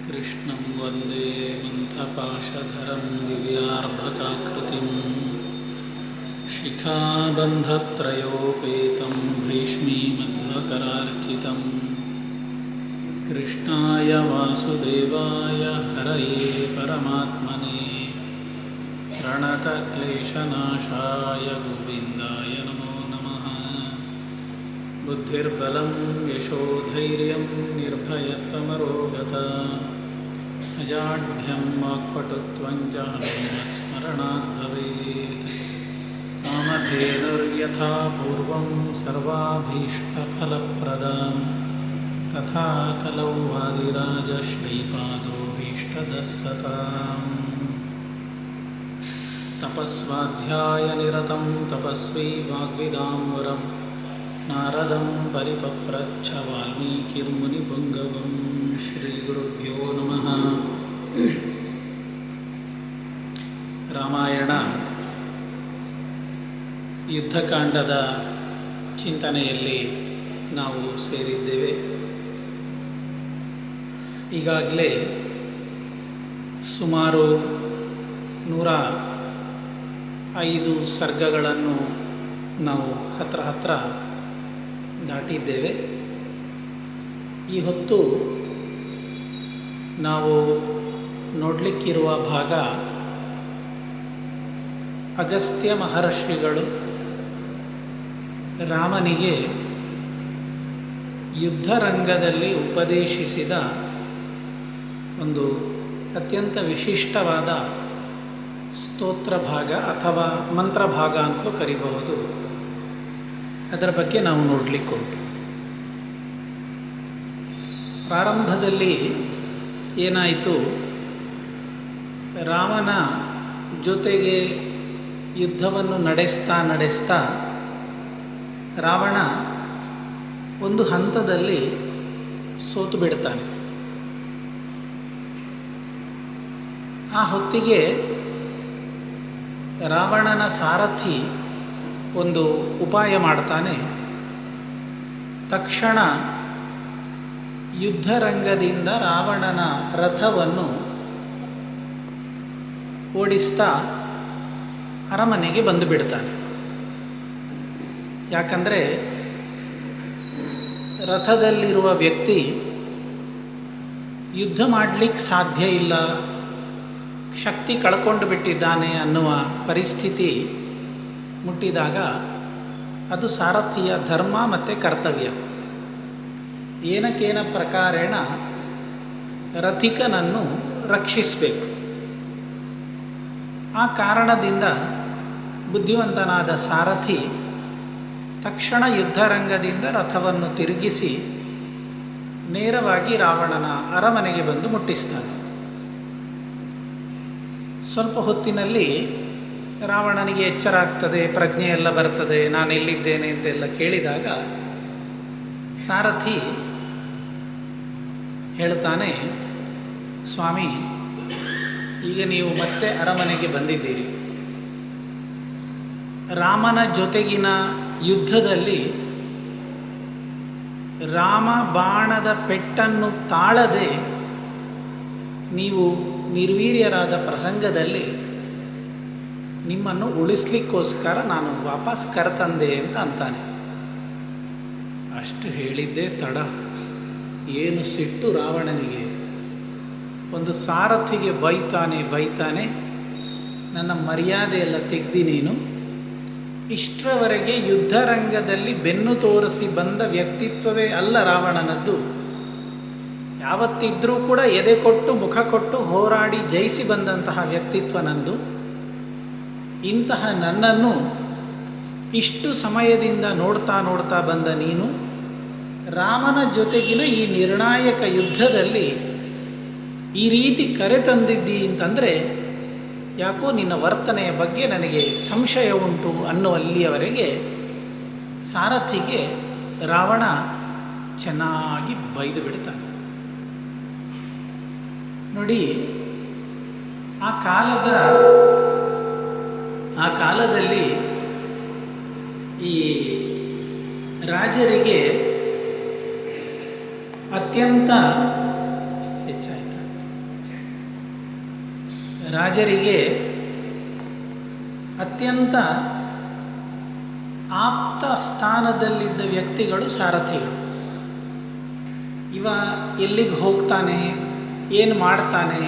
कृष्णं वन्दे मन्त्रपाशधरं दिव्यार्भकाकृतिं शिखाबन्धत्रयोपेतं भीष्मीमध्वकरार्चितं कृष्णाय वासुदेवाय हरये परमात्मने प्रणतक्लेशनाशाय गोविन्दाय नमो नमः। बुद्धिर्बलं यशोधैर्यं निर्भयत्वमरोगता अजाढ्यं वाक्पटुत्वं च हनुमत्स्मरणात् भवेत्। कामधेनुर्यथा पूर्वं सर्वाभीष्टफलप्रदा तथा कलौ वादिराजश्रीपादोऽभीष्टदः सताम्। तपस्वाध्यायनिरतं तपस्वी वाग्विदाम्बरं नारदं परिपप्रच्छ वाल्मीकिर्मुनिपुङ्गवं। ಶ್ರೀಗುರುಭ್ಯೋ ನಮಃ. ರಾಮಾಯಣ ಯುದ್ಧಕಾಂಡದ ಚಿಂತನೆಯಲ್ಲಿ ನಾವು ಸೇರಿದ್ದೇವೆ. ಈಗಾಗಲೇ ಸುಮಾರು 105 ಸರ್ಗಗಳನ್ನು ನಾವು ಹತ್ರ ದಾಟಿದ್ದೇವೆ. ಈ ಹೊತ್ತು ನಾವು ನೋಡಲಿಕ್ಕಿರುವ ಭಾಗ ಅಗಸ್ತ್ಯ ಮಹರ್ಷಿಗಳು ರಾಮನಿಗೆ ಯುದ್ಧರಂಗದಲ್ಲಿ ಉಪದೇಶಿಸಿದ ಒಂದು ಅತ್ಯಂತ ವಿಶಿಷ್ಟವಾದ ಸ್ತೋತ್ರ ಭಾಗ ಅಥವಾ ಮಂತ್ರ ಭಾಗ ಅಂತಲೂ ಕರಿಬಹುದು. ಅದರ ಬಗ್ಗೆ ನಾವು ನೋಡಲಿಕ್ಕೆ ಉಂಟು. ಪ್ರಾರಂಭದಲ್ಲಿ ಏನಾಯಿತು, ರಾಮನ ಜೊತೆಗೆ ಯುದ್ಧವನ್ನು ನಡೆಸ್ತಾ ರಾವಣ ಒಂದು ಹಂತದಲ್ಲಿ ಸೋತು ಬಿಡ್ತಾನೆ. ಆ ಹೊತ್ತಿಗೆ ರಾವಣನ ಸಾರಥಿ ಒಂದು ಉಪಾಯ ಮಾಡ್ತಾನೆ. ತಕ್ಷಣ ಯುದ್ಧರಂಗದಿಂದ ರಾವಣನ ರಥವನ್ನು ಓಡಿಸ್ತಾ ಅರಮನೆಗೆ ಬಂದು ಬಿಡ್ತಾನೆ. ಯಾಕಂದರೆ ರಥದಲ್ಲಿರುವ ವ್ಯಕ್ತಿ ಯುದ್ಧ ಮಾಡಲಿಕ್ಕೆ ಸಾಧ್ಯ ಇಲ್ಲ, ಶಕ್ತಿ ಕಳ್ಕೊಂಡು ಬಿಟ್ಟಿದ್ದಾನೆ ಅನ್ನುವ ಪರಿಸ್ಥಿತಿ ಮುಟ್ಟಿದಾಗ ಅದು ಸಾರಥಿಯ ಧರ್ಮ ಮತ್ತು ಕರ್ತವ್ಯ. ಏನಕೇನ ಪ್ರಕಾರೇಣ ರಥಿಕನನ್ನು ರಕ್ಷಿಸಬೇಕು. ಆ ಕಾರಣದಿಂದ ಬುದ್ಧಿವಂತನಾದ ಸಾರಥಿ ತಕ್ಷಣ ಯುದ್ಧರಂಗದಿಂದ ರಥವನ್ನು ತಿರುಗಿಸಿ ನೇರವಾಗಿ ರಾವಣನ ಅರಮನೆಗೆ ಬಂದು ಮುಟ್ಟಿಸ್ತಾನೆ. ಸ್ವಲ್ಪ ಹೊತ್ತಿನಲ್ಲಿ ರಾವಣನಿಗೆ ಎಚ್ಚರ ಆಗ್ತದೆ, ಪ್ರಜ್ಞೆ ಎಲ್ಲ ಬರ್ತದೆ, ನಾನು ಎಲ್ಲಿದ್ದೇನೆ ಅಂತೆಲ್ಲ ಕೇಳಿದಾಗ ಸಾರಥಿ ಹೇಳ್ತಾನೆ, ಸ್ವಾಮಿ, ಈಗ ನೀವು ಮತ್ತೆ ಅರಮನೆಗೆ ಬಂದಿದ್ದೀರಿ. ರಾಮನ ಜೊತೆಗಿನ ಯುದ್ಧದಲ್ಲಿ ರಾಮ ಬಾಣದ ಪೆಟ್ಟನ್ನು ತಾಳದೆ ನೀವು ನಿರ್ವೀರ್ಯರಾದ ಪ್ರಸಂಗದಲ್ಲಿ ನಿಮ್ಮನ್ನು ಉಳಿಸ್ಲಿಕ್ಕೋಸ್ಕರ ನಾನು ವಾಪಸ್ ಕರೆತಂದೆ ಅಂತ ಅಂತಾನೆ. ಅಷ್ಟು ಹೇಳಿದ್ದೇ ತಡ. ಏನು ಸಿಟ್ಟು ರಾವಣನಿಗೆ. ಒಂದು ಸಾರಥಿಗೆ ಬೈತಾನೆ, ನನ್ನ ಮರ್ಯಾದೆ ಎಲ್ಲ ತೆಗ್ದಿ ನೀನು. ಇಷ್ಟರವರೆಗೆ ಯುದ್ಧರಂಗದಲ್ಲಿ ಬೆನ್ನು ತೋರಿಸಿ ಬಂದ ವ್ಯಕ್ತಿತ್ವವೇ ಅಲ್ಲ ರಾವಣನದ್ದು. ಯಾವತ್ತಿದ್ರೂ ಕೂಡ ಎದೆ ಕೊಟ್ಟು ಮುಖ ಕೊಟ್ಟು ಹೋರಾಡಿ ಜಯಿಸಿ ಬಂದಂತಹ ವ್ಯಕ್ತಿತ್ವ ನಂದು. ಇಂತಹ ನನ್ನನ್ನು ಇಷ್ಟು ಸಮಯದಿಂದ ನೋಡ್ತಾ ಬಂದ ನೀನು ರಾಮನ ಜೊತೆಗಿನ ಈ ನಿರ್ಣಾಯಕ ಯುದ್ಧದಲ್ಲಿ ಈ ರೀತಿ ಕರೆತಂದಿದ್ದಿ ಅಂತಂದರೆ ಯಾಕೋ ನಿನ್ನ ವರ್ತನೆಯ ಬಗ್ಗೆ ನನಗೆ ಸಂಶಯ ಉಂಟು ಅನ್ನುವಲ್ಲಿಯವರೆಗೆ ಸಾರಥಿಗೆ ರಾವಣ ಚೆನ್ನಾಗಿ ಬೈದು ಬಿಡ್ತಾನೆ. ನೋಡಿ, ಆ ಕಾಲದಲ್ಲಿ ಈ ರಾಜರಿಗೆ ಅತ್ಯಂತ ಹೆಚ್ಚಾಯಿತು. ರಾಜರಿಗೆ ಅತ್ಯಂತ ಆಪ್ತ ಸ್ಥಾನದಲ್ಲಿದ್ದ ವ್ಯಕ್ತಿಗಳು ಸಾರಥಿಗಳು. ಇವ ಎಲ್ಲಿಗೆ ಹೋಗ್ತಾನೆ, ಏನು ಮಾಡ್ತಾನೆ,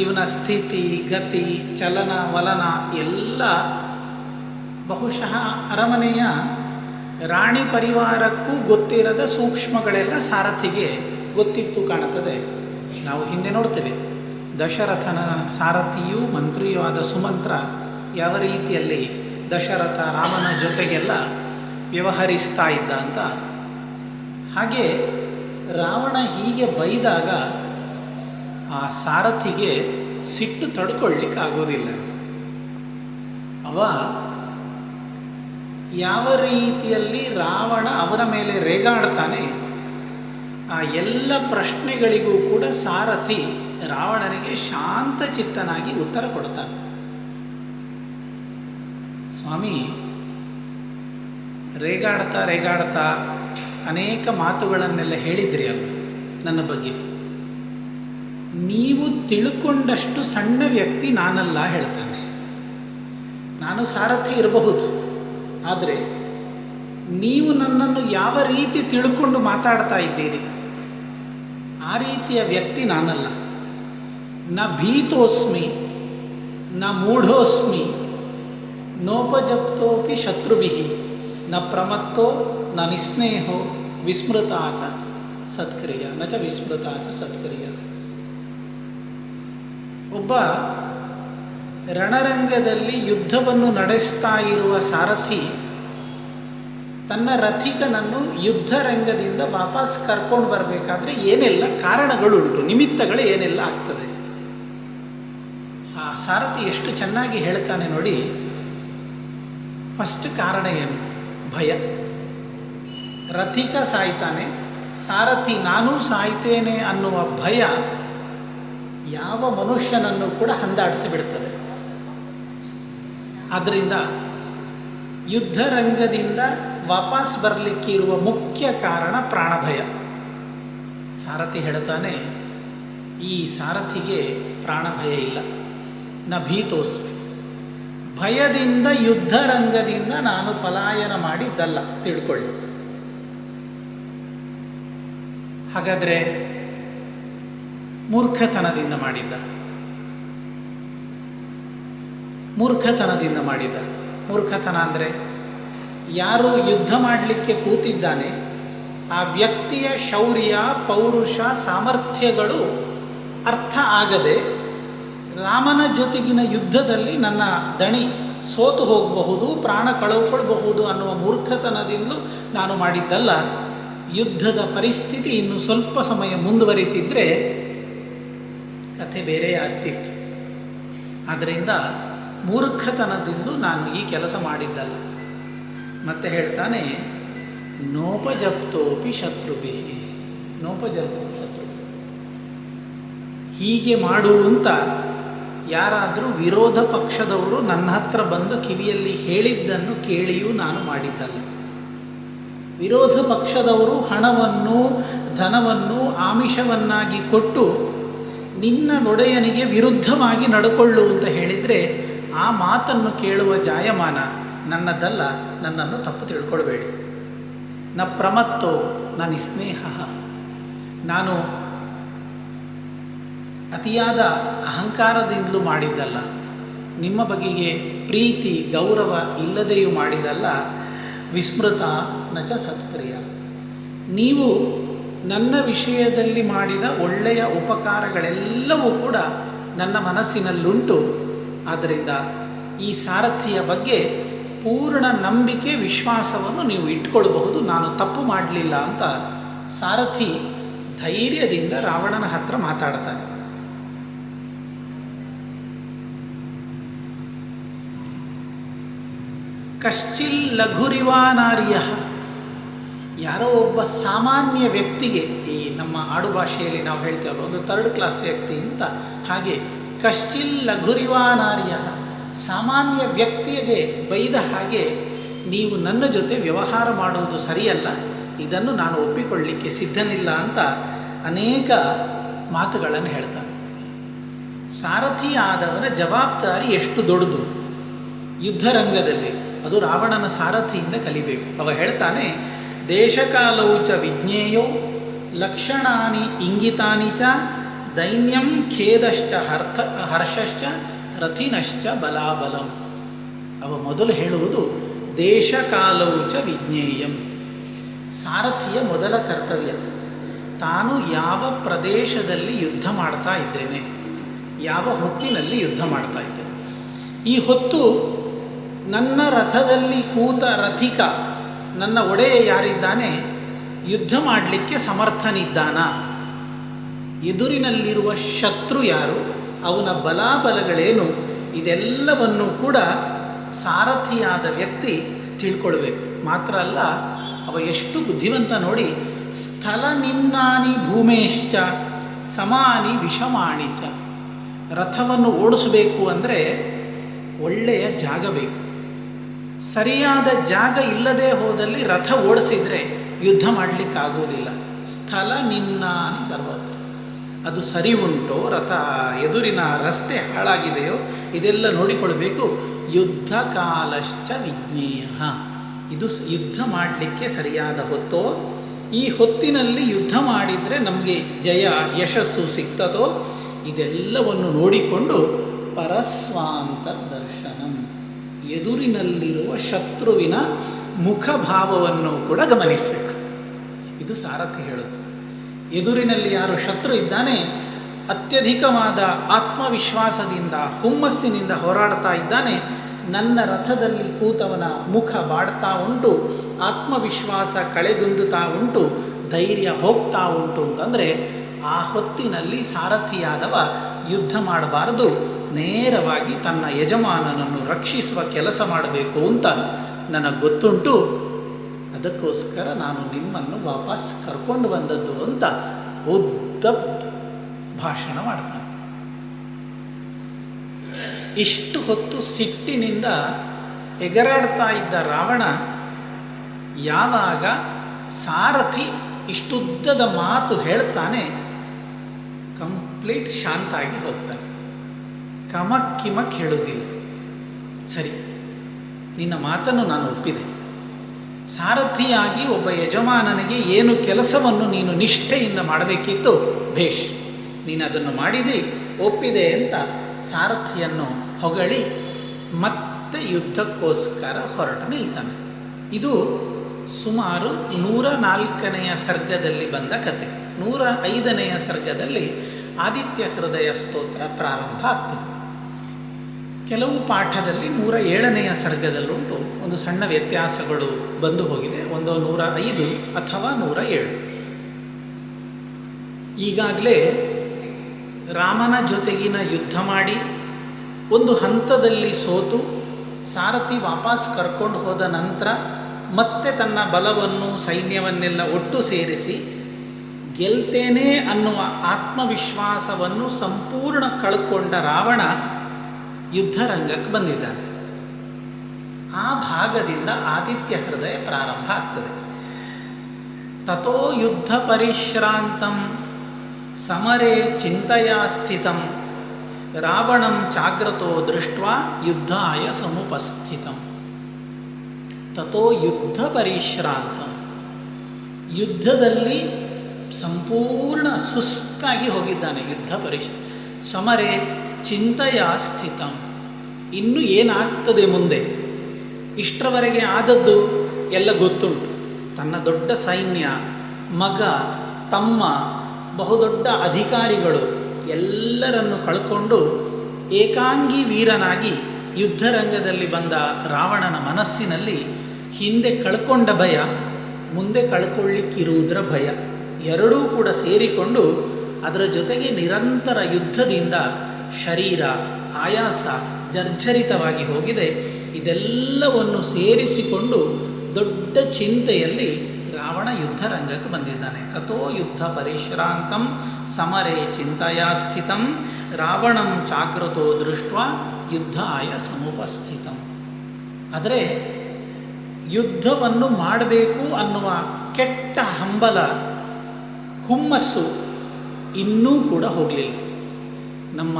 ಇವನ ಸ್ಥಿತಿ ಗತಿ ಚಲನ ವಲನ ಎಲ್ಲ ಬಹುಶಃ ಅರಮನೆಯ ರಾಣಿ ಪರಿವಾರಕ್ಕೂ ಗೊತ್ತಿರದ ಸೂಕ್ಷ್ಮಗಳೆಲ್ಲ ಸಾರಥಿಗೆ ಗೊತ್ತಿತ್ತು ಕಾಣುತ್ತದೆ. ನಾವು ಹಿಂದೆ ನೋಡ್ತೇವೆ, ದಶರಥನ ಸಾರಥಿಯೂ ಮಂತ್ರಿಯೂ ಆದ ಸುಮಂತ್ರ ಯಾವ ರೀತಿಯಲ್ಲಿ ದಶರಥ ರಾಮನ ಜೊತೆಗೆಲ್ಲ ವ್ಯವಹರಿಸ್ತಾ ಇದ್ದ ಅಂತ. ಹಾಗೆ ರಾವಣ ಹೀಗೆ ಬೈದಾಗ ಆ ಸಾರಥಿಗೆ ಸಿಟ್ಟು ತಡ್ಕೊಳ್ಳಿಕ್ಕಾಗೋದಿಲ್ಲ. ಅವ ಯಾವ ರೀತಿಯಲ್ಲಿ ರಾವಣ ಅವರ ಮೇಲೆ ರೇಗಾಡ್ತಾನೆ, ಆ ಎಲ್ಲ ಪ್ರಶ್ನೆಗಳಿಗೂ ಕೂಡ ಸಾರಥಿ ರಾವಣನಿಗೆ ಶಾಂತಚಿತ್ತನಾಗಿ ಉತ್ತರ ಕೊಡ್ತಾನೆ. ಸ್ವಾಮಿ, ರೇಗಾಡ್ತಾ ಅನೇಕ ಮಾತುಗಳನ್ನೆಲ್ಲ ಹೇಳಿದ್ರಿ ಅಲ್ಲ ನನ್ನ ಬಗ್ಗೆ. ನೀವು ತಿಳ್ಕೊಂಡಷ್ಟು ಸಣ್ಣ ವ್ಯಕ್ತಿ ನಾನಲ್ಲ ಹೇಳ್ತಾನೆ. ನಾನು ಸಾರಥಿ ಇರಬಹುದು, ಆದರೆ ನೀವು ನನ್ನನ್ನು ಯಾವ ರೀತಿ ತಿಳ್ಕೊಂಡು ಮಾತಾಡ್ತಾ ಇದ್ದೀರಿ ಆ ರೀತಿಯ ವ್ಯಕ್ತಿ ನಾನಲ್ಲ. ನ ಭೀತೋಸ್ಮಿ ನ ಮೂಢೋಸ್ಮಿ ನೋಪಜಪ್ತೋಪಿ ಶತ್ರುಭಿ ನ ಪ್ರಮತ್ತೋ ನ ನಿಸ್ನೇಹೋ ವಿಸ್ಮೃತಾಚ ಸತ್ಕ್ರಿಯ ನ ಚ ವಿಸ್ಮೃತಾಚ ಸತ್ಕ್ರಿಯ. ಒಬ್ಬ ರಣರಂಗದಲ್ಲಿ ಯುದ್ಧವನ್ನು ನಡೆಸ್ತಾ ಇರುವ ಸಾರಥಿ ತನ್ನ ರಥಿಕನನ್ನು ಯುದ್ಧರಂಗದಿಂದ ವಾಪಸ್ ಕರ್ಕೊಂಡು ಬರಬೇಕಾದ್ರೆ ಏನೆಲ್ಲ ಕಾರಣಗಳುಂಟು, ನಿಮಿತ್ತಗಳು ಏನೆಲ್ಲ ಆಗ್ತದೆ. ಆ ಸಾರಥಿ ಎಷ್ಟು ಚೆನ್ನಾಗಿ ಹೇಳ್ತಾನೆ ನೋಡಿ. ಫಸ್ಟ್ ಕಾರಣ ಏನು? ಭಯ. ರಥಿಕ ಸಾಯ್ತಾನೆ, ಸಾರಥಿ ನಾನೂ ಸಾಯ್ತೇನೆ ಅನ್ನುವ ಭಯ ಯಾವ ಮನುಷ್ಯನನ್ನು ಕೂಡ ಹಂದಾಡಿಸಿಬಿಡ್ತದೆ. ಆದ್ದರಿಂದ ಯುದ್ಧರಂಗದಿಂದ ವಾಪಸ್ ಬರಲಿಕ್ಕಿರುವ ಮುಖ್ಯ ಕಾರಣ ಪ್ರಾಣಭಯ. ಸಾರಥಿ ಹೇಳ್ತಾನೆ, ಈ ಸಾರಥಿಗೆ ಪ್ರಾಣಭಯ ಇಲ್ಲ. ನ ಭೀತೋಸ್ಮಿ, ಭಯದಿಂದ ಯುದ್ಧರಂಗದಿಂದ ನಾನು ಪಲಾಯನ ಮಾಡಿದ್ದಲ್ಲ, ತಿಳ್ಕೊಳ್ಳಿ. ಹಾಗಾದರೆ ಮೂರ್ಖತನದಿಂದ ಮಾಡಿದ್ದ. ಮೂರ್ಖತನ ಅಂದರೆ ಯಾರು ಯುದ್ಧ ಮಾಡಲಿಕ್ಕೆ ಕೂತಿದ್ದಾನೆ ಆ ವ್ಯಕ್ತಿಯ ಶೌರ್ಯ, ಪೌರುಷ, ಸಾಮರ್ಥ್ಯಗಳು ಅರ್ಥ ಆಗದೆ ರಾಮನ ಜೊತೆಗಿನ ಯುದ್ಧದಲ್ಲಿ ನನ್ನ ದಣಿ ಸೋತು ಹೋಗಬಹುದು, ಪ್ರಾಣ ಕಳೆದುಕೊಳ್ಳಬಹುದು ಅನ್ನುವ ಮೂರ್ಖತನದಿಂದಲೂ ನಾನು ಮಾಡಿದ್ದಲ್ಲ. ಯುದ್ಧದ ಪರಿಸ್ಥಿತಿ ಇನ್ನು ಸ್ವಲ್ಪ ಸಮಯ ಮುಂದುವರಿತಿದ್ರೆ ಕಥೆ ಬೇರೆ ಆಗ್ತಿತ್ತು. ಆದ್ದರಿಂದ ಮೂರ್ಖತನದಿಂದಲೂ ನಾನು ಈ ಕೆಲಸ ಮಾಡಿದ್ದಲ್ಲ. ಮತ್ತೆ ಹೇಳ್ತಾನೆ, ನೋಪಜಪ್ತೋಪಿ ಶತ್ರುಭಿ. ಹೀಗೆ ಮಾಡುವಂತ ಯಾರಾದರೂ ವಿರೋಧ ಪಕ್ಷದವರು ನನ್ನ ಹತ್ರ ಬಂದು ಕಿವಿಯಲ್ಲಿ ಹೇಳಿದ್ದನ್ನು ಕೇಳಿಯೂ ನಾನು ಮಾಡಿದ್ದಲ್ಲ. ವಿರೋಧ ಪಕ್ಷದವರು ಹಣವನ್ನು, ಧನವನ್ನು ಆಮಿಷವನ್ನಾಗಿ ಕೊಟ್ಟು ನಿನ್ನ ಒಡೆಯನಿಗೆ ವಿರುದ್ಧವಾಗಿ ನಡ್ಕೊಳ್ಳು ಅಂತ ಹೇಳಿದರೆ ಆ ಮಾತನ್ನು ಕೇಳುವ ಜಾಯಮಾನ ನನ್ನದಲ್ಲ, ನನ್ನನ್ನು ತಪ್ಪು ತಿಳ್ಕೊಳ್ಬೇಡಿ. ನ ಪ್ರಮತ್ತೋ ನ ನಿಸ್ನೇಹ, ನಾನು ಅತಿಯಾದ ಅಹಂಕಾರದಿಂದಲೂ ಮಾಡಿದ್ದಲ್ಲ, ನಿಮ್ಮ ಬಗೆಗೆ ಪ್ರೀತಿ ಗೌರವ ಇಲ್ಲದೆಯೂ ಮಾಡಿದಲ್ಲ. ವಿಸ್ಮೃತ ನ ಚ ಸತ್ಕ್ರಿಯ, ನೀವು ನನ್ನ ವಿಷಯದಲ್ಲಿ ಮಾಡಿದ ಒಳ್ಳೆಯ ಉಪಕಾರಗಳೆಲ್ಲವೂ ಕೂಡ ನನ್ನ ಮನಸ್ಸಿನಲ್ಲುಂಟು. ಆದ್ದರಿಂದ ಈ ಸಾರಥಿಯ ಬಗ್ಗೆ ಪೂರ್ಣ ನಂಬಿಕೆ, ವಿಶ್ವಾಸವನ್ನು ನೀವು ಇಟ್ಕೊಳ್ಬಹುದು, ನಾನು ತಪ್ಪು ಮಾಡಲಿಲ್ಲ ಅಂತ ಸಾರಥಿ ಧೈರ್ಯದಿಂದ ರಾವಣನ ಹತ್ರ ಮಾತಾಡ್ತಾನೆ. ಕಶ್ಚಿಲ್ ಲಘುರಿವಾನಾರ್ಯ, ಯಾರೋ ಒಬ್ಬ ಸಾಮಾನ್ಯ ವ್ಯಕ್ತಿಗೆ, ಈ ನಮ್ಮ ಆಡುಭಾಷೆಯಲ್ಲಿ ನಾವು ಹೇಳ್ತೇವಲ್ಲ ಒಂದು 3rd ಕ್ಲಾಸ್ ವ್ಯಕ್ತಿ ಅಂತ, ಹಾಗೆ ಕಶ್ಚಿಲ್ ಲಘುರಿವಾನಾರ್ಯ, ಸಾಮಾನ್ಯ ವ್ಯಕ್ತಿಗೆ ಬೈದ ಹಾಗೆ ನೀವು ನನ್ನ ಜೊತೆ ವ್ಯವಹಾರ ಮಾಡುವುದು ಸರಿಯಲ್ಲ, ಇದನ್ನು ನಾನು ಒಪ್ಪಿಕೊಳ್ಳಲಿಕ್ಕೆ ಸಿದ್ಧನಿಲ್ಲ ಅಂತ ಅನೇಕ ಮಾತುಗಳನ್ನು ಹೇಳ್ತಾನೆ. ಸಾರಥಿ ಆದವನ ಜವಾಬ್ದಾರಿ ಎಷ್ಟು ದೊಡ್ಡದು ಯುದ್ಧರಂಗದಲ್ಲಿ, ಅದು ರಾವಣನ ಸಾರಥಿಯಿಂದ ಕಲಿಬೇಕು. ಅವ ಹೇಳ್ತಾನೆ, ದೇಶಕಾಲೌಚ ವಿಜ್ಞೇಯೋ ಲಕ್ಷಣಾನಿ ಇಂಗಿತಾನಿ ಚ ದೈನ್ಯಂ ಖೇದಶ್ಚ ಹರ್ಷಶ್ಚ ರಥಿನಶ್ಚ ಬಲಾಬಲಂ. ಅವ ಮೊದಲು ಹೇಳುವುದು ದೇಶಕಾಲೌಚ ವಿಜ್ಞೇಯಂ. ಸಾರಥಿಯ ಮೊದಲ ಕರ್ತವ್ಯ, ತಾನು ಯಾವ ಪ್ರದೇಶದಲ್ಲಿ ಯುದ್ಧ ಮಾಡ್ತಾ ಇದ್ದೇನೆ, ಯಾವ ಹೊತ್ತಿನಲ್ಲಿ ಯುದ್ಧ ಮಾಡ್ತಾ ಇದ್ದೇನೆ. ಈ ಹೊತ್ತು ನನ್ನ ರಥದಲ್ಲಿ ಕೂತ ರಥಿಕ, ನನ್ನ ಒಡೆಯ ಯಾರಿದ್ದಾನೆ, ಯುದ್ಧ ಮಾಡಲಿಕ್ಕೆ ಸಮರ್ಥನಿದ್ದಾನ, ಎದುರಿನಲ್ಲಿರುವ ಶತ್ರು ಯಾರು, ಅವನ ಬಲಾಬಲಗಳೇನು, ಇದೆಲ್ಲವನ್ನು ಕೂಡ ಸಾರಥಿಯಾದ ವ್ಯಕ್ತಿ ತಿಳ್ಕೊಳ್ಬೇಕು. ಮಾತ್ರ ಅಲ್ಲ, ಅವ ಎಷ್ಟು ಬುದ್ಧಿವಂತ ನೋಡಿ, ಸ್ಥಳ ನಿಮ್ನಾನಿ ಭೂಮೇಶ್ಚ ಸಮಾನಿ ವಿಷಮಾಣಿ ಚ. ರಥವನ್ನು ಓಡಿಸಬೇಕು ಅಂದರೆ ಒಳ್ಳೆಯ ಜಾಗ ಬೇಕು. ಸರಿಯಾದ ಜಾಗ ಇಲ್ಲದೆ ಹೋದಲ್ಲಿ ರಥ ಓಡಿಸಿದರೆ ಯುದ್ಧ ಮಾಡಲಿಕ್ಕಾಗುವುದಿಲ್ಲ. ಸ್ಥಳ ನಿಮ್ನಾನಿ ಸರ್ವತ್ರ, ಅದು ಸರಿ ಉಂಟೋ, ರಥ ಎದುರಿನ ರಸ್ತೆ ಹಾಳಾಗಿದೆಯೋ, ಇದೆಲ್ಲ ನೋಡಿಕೊಳ್ಬೇಕು. ಯುದ್ಧ ಕಾಲಶ್ಚ ವಿಜ್ಞೇಯ, ಇದು ಯುದ್ಧ ಮಾಡಲಿಕ್ಕೆ ಸರಿಯಾದ ಹೊತ್ತೋ, ಈ ಹೊತ್ತಿನಲ್ಲಿ ಯುದ್ಧ ಮಾಡಿದರೆ ನಮಗೆ ಜಯ ಯಶಸ್ಸು ಸಿಗ್ತದೋ, ಇದೆಲ್ಲವನ್ನು ನೋಡಿಕೊಂಡು ಪರಸ್ವಾಂತ ದರ್ಶನಂ, ಎದುರಿನಲ್ಲಿರುವ ಶತ್ರುವಿನ ಮುಖಭಾವವನ್ನು ಕೂಡ ಗಮನಿಸಬೇಕು. ಇದು ಸಾರಥಿ ಹೇಳುತ್ತೆ. ಎದುರಿನಲ್ಲಿ ಯಾರು ಶತ್ರು ಇದ್ದಾನೆ, ಅತ್ಯಧಿಕವಾದ ಆತ್ಮವಿಶ್ವಾಸದಿಂದ ಹುಮ್ಮಸ್ಸಿನಿಂದ ಹೋರಾಡ್ತಾ ಇದ್ದಾನೆ, ನನ್ನ ರಥದಲ್ಲಿ ಕೂತವನ ಮುಖ ಬಾಡ್ತಾ ಉಂಟು, ಆತ್ಮವಿಶ್ವಾಸ ಕಳೆಗುಂದುತ್ತಾ ಉಂಟು, ಧೈರ್ಯ ಹೋಗ್ತಾ ಉಂಟು ಅಂತಂದರೆ ಆ ಹೊತ್ತಿನಲ್ಲಿ ಸಾರಥಿಯಾದವ ಯುದ್ಧ ಮಾಡಬಾರದು, ನೇರವಾಗಿ ತನ್ನ ಯಜಮಾನನನ್ನು ರಕ್ಷಿಸುವ ಕೆಲಸ ಮಾಡಬೇಕು ಅಂತ ನನಗೆ ಗೊತ್ತುಂಟು, ಅದಕ್ಕೋಸ್ಕರ ನಾನು ನಿಮ್ಮನ್ನು ವಾಪಸ್ ಕರ್ಕೊಂಡು ಬಂದದ್ದು ಅಂತ ಉದ್ದ ಭಾಷಣ ಮಾಡ್ತಾನೆ. ಇಷ್ಟು ಹೊತ್ತು ಸಿಟ್ಟಿನಿಂದ ಎಗರಾಡ್ತಾ ಇದ್ದ ರಾವಣ ಯಾವಾಗ ಸಾರಥಿ ಇಷ್ಟುದ್ದದ ಮಾತು ಹೇಳ್ತಾನೆ, ಕಂಪ್ಲೀಟ್ ಶಾಂತ ಆಗಿ ಹೋಗ್ತಾನೆ. ಕಮಕ್ ಕಿಮಕ್ ಹೇಳುವುದಿಲ್ಲ. ಸರಿ, ನಿನ್ನ ಮಾತನ್ನು ನಾನು ಒಪ್ಪಿದೆ. ಸಾರಥಿಯಾಗಿ ಒಬ್ಬ ಯಜಮಾನನಿಗೆ ಏನು ಕೆಲಸವನ್ನು ನೀನು ನಿಷ್ಠೆಯಿಂದ ಮಾಡಬೇಕಿತ್ತು, ಭೇಷ್, ನೀನು ಅದನ್ನು ಮಾಡಿದಿ, ಒಪ್ಪಿದೆ ಅಂತ ಸಾರಥಿಯನ್ನು ಹೊಗಳಿ ಮತ್ತೆ ಯುದ್ಧಕ್ಕೋಸ್ಕರ ಹೊರಟು ನಿಲ್ತಾನೆ. ಇದು ಸುಮಾರು 104ನೇ ಸರ್ಗದಲ್ಲಿ ಬಂದ ಕತೆ. 105ನೇ ಸರ್ಗದಲ್ಲಿ ಆದಿತ್ಯ ಹೃದಯ ಸ್ತೋತ್ರ ಪ್ರಾರಂಭ ಆಗ್ತದೆ. ಕೆಲವು ಪಾಠದಲ್ಲಿ 107ನೇ ಸರ್ಗದಲ್ಲುಂಟು ಒಂದು ಸಣ್ಣ ವ್ಯತ್ಯಾಸಗಳು ಬಂದು ಹೋಗಿದೆ. ಒಂದು 105 ಅಥವಾ 107. ಈಗಾಗಲೇ ರಾಮನ ಜೊತೆಗಿನ ಯುದ್ಧ ಮಾಡಿ ಒಂದು ಹಂತದಲ್ಲಿ ಸೋತು ಸಾರಥಿ ವಾಪಸ್ ಕರ್ಕೊಂಡು ಹೋದ ನಂತರ ಮತ್ತೆ ತನ್ನ ಬಲವನ್ನು ಸೈನ್ಯವನ್ನೆಲ್ಲ ಒಟ್ಟು ಸೇರಿಸಿ ಗೆಲ್ತೇನೆ ಅನ್ನುವ ಆತ್ಮವಿಶ್ವಾಸವನ್ನು ಸಂಪೂರ್ಣ ಕಳ್ಕೊಂಡ ರಾವಣ ಯುದ್ಧರಂಗಕ್ಕೆ ಬಂದಿದ್ದಾನೆ. ಆ ಭಾಗದಿಂದ ಆದಿತ್ಯ ಹೃದಯ ಪ್ರಾರಂಭ ಆಗ್ತದೆ. ತಥೋ ಯುದ್ಧ ಪರಿಶ್ರಾಂತಂ ಸಮರೇ ಚಿಂತೆಯ ಸ್ಥಿತಂ ರಾವಣಂ ಜಾಗ್ರತೋ ದೃಷ್ಟ್ವಾ ಯುದ್ಧಾಯ ಸಮುಪಸ್ಥಿತಂ. ತಥೋ ಯುದ್ಧ ಪರಿಶ್ರಾಂತಂ, ಯುದ್ಧದಲ್ಲಿ ಸಂಪೂರ್ಣ ಸುಸ್ತಾಗಿ ಹೋಗಿದ್ದಾನೆ. ಸಮರೇ ಚಿಂತೆಯ ಸ್ಥಿತಂ, ಇನ್ನು ಏನಾಗ್ತದೆ ಮುಂದೆ, ಇಷ್ಟರವರೆಗೆ ಆದದ್ದು ಎಲ್ಲ ಗೊತ್ತುಂಟು. ತನ್ನ ದೊಡ್ಡ ಸೈನ್ಯ, ಮಗ, ತಮ್ಮ, ಬಹುದೊಡ್ಡ ಅಧಿಕಾರಿಗಳು ಎಲ್ಲರನ್ನು ಕಳ್ಕೊಂಡು ಏಕಾಂಗಿ ವೀರನಾಗಿ ಯುದ್ಧರಂಗದಲ್ಲಿ ಬಂದ ರಾವಣನ ಮನಸ್ಸಿನಲ್ಲಿ ಹಿಂದೆ ಕಳ್ಕೊಂಡ ಭಯ, ಮುಂದೆ ಕಳ್ಕೊಳ್ಳಿಕ್ಕಿರುವುದರ ಭಯ ಎರಡೂ ಕೂಡ ಸೇರಿಕೊಂಡು ಅದರ ಜೊತೆಗೆ ನಿರಂತರ ಯುದ್ಧದಿಂದ ಶರೀರ ಆಯಾಸ ಜರ್ಜರಿತವಾಗಿ ಹೋಗಿದೆ. ಇದೆಲ್ಲವನ್ನು ಸೇರಿಸಿಕೊಂಡು ದೊಡ್ಡ ಚಿಂತೆಯಲ್ಲಿ ರಾವಣ ಯುದ್ಧರಂಗಕ್ಕೆ ಬಂದಿದ್ದಾನೆ. ತಥೋ ಯುದ್ಧ ಪರಿಶ್ರಾಂತಂ ಸಮರೇ ಚಿಂತೆಯ ಸ್ಥಿತಂ ರಾವಣಂ ಜಾಗೃತೋ ದೃಷ್ಟ್ವಾ ಯುದ್ಧಾಯ ಸಮುಪಸ್ಥಿತಂ. ಆದರೆ ಯುದ್ಧವನ್ನು ಮಾಡಬೇಕು ಅನ್ನುವ ಕೆಟ್ಟ ಹಂಬಲ, ಹುಮ್ಮಸ್ಸು ಇನ್ನೂ ಕೂಡ ಹೋಗಲಿಲ್ಲ. ನಮ್ಮ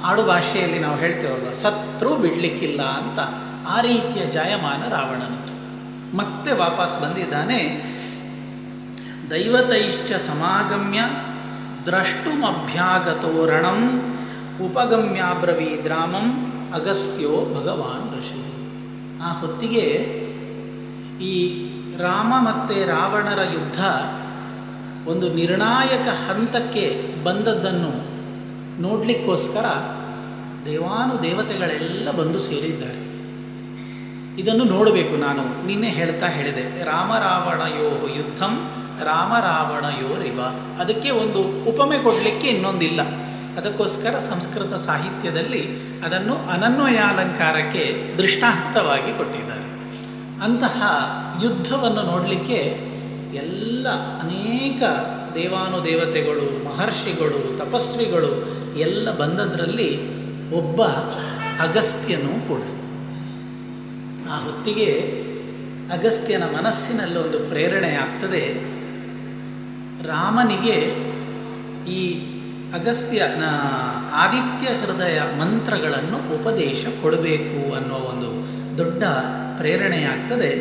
ಆಡು ಭಾಷೆಯಲ್ಲಿ ನಾವು ಹೇಳ್ತೇವಲ್ವ, ಸತ್ರೂ ಬಿಡಲಿಕ್ಕಿಲ್ಲ ಅಂತ. ಆ ರೀತಿಯ ಜಾಯಮಾನ ರಾವಣನದು. ಮತ್ತೆ ವಾಪಸ್ ಬಂದಿದ್ದಾನೆ. ದೈವತೈಶ್ಚ ಸಮಾಗಮ್ಯ ದ್ರಷ್ಟುಮಭ್ಯಾಗತೋ ರಣಂ ಉಪಗಮ್ಯಾಬ್ರವೀದ್ರಾಮಂ ಅಗಸ್ತ್ಯೋ ಭಗವಾನ್ ಋಷಿ. ಆ ಹೊತ್ತಿಗೆ ಈ ರಾಮ ಮತ್ತು ರಾವಣರ ಯುದ್ಧ ಒಂದು ನಿರ್ಣಾಯಕ ಹಂತಕ್ಕೆ ಬಂದದ್ದನ್ನು ನೋಡಲಿಕ್ಕೋಸ್ಕರ ದೇವಾನುದೇವತೆಗಳೆಲ್ಲ ಬಂದು ಸೇರಿದ್ದಾರೆ. ಇದನ್ನು ನೋಡಬೇಕು. ನಾನು ನಿನ್ನೆ ಹೇಳಿದೆ, ರಾಮರಾವಣಯೋ ಯುದ್ಧಂ ರಾಮರಾವಣಯೋರಿವ. ಅದಕ್ಕೆ ಒಂದು ಉಪಮೆ ಕೊಡಲಿಕ್ಕೆ ಇನ್ನೊಂದಿಲ್ಲ. ಅದಕ್ಕೋಸ್ಕರ ಸಂಸ್ಕೃತ ಸಾಹಿತ್ಯದಲ್ಲಿ ಅದನ್ನು ಅನನ್ವಯಾಲಂಕಾರಕ್ಕೆ ದೃಷ್ಟಾಂತವಾಗಿ ಕೊಟ್ಟಿದ್ದಾರೆ. ಅಂತಹ ಯುದ್ಧವನ್ನು ನೋಡಲಿಕ್ಕೆ ಎಲ್ಲ ಅನೇಕ ದೇವಾನುದೇವತೆಗಳು, ಮಹರ್ಷಿಗಳು, ತಪಸ್ವಿಗಳು ಎಲ್ಲ ಬಂದದ್ರಲ್ಲಿ ಒಬ್ಬ ಅಗಸ್ತ್ಯನೂ ಕೂಡ. ಆ ಹೊತ್ತಿಗೆ ಅಗಸ್ತ್ಯನ ಮನಸ್ಸಿನಲ್ಲಿ ಒಂದು ಪ್ರೇರಣೆ ಆಗ್ತದೆ. ರಾಮನಿಗೆ ಈ ಅಗಸ್ತ್ಯನ ಆದಿತ್ಯ ಹೃದಯ ಮಂತ್ರಗಳನ್ನು ಉಪದೇಶ ಕೊಡಬೇಕು ಅನ್ನೋ ಒಂದು ದೊಡ್ಡ ಪ್ರೇರಣೆಯಾಗ್ತದೆ.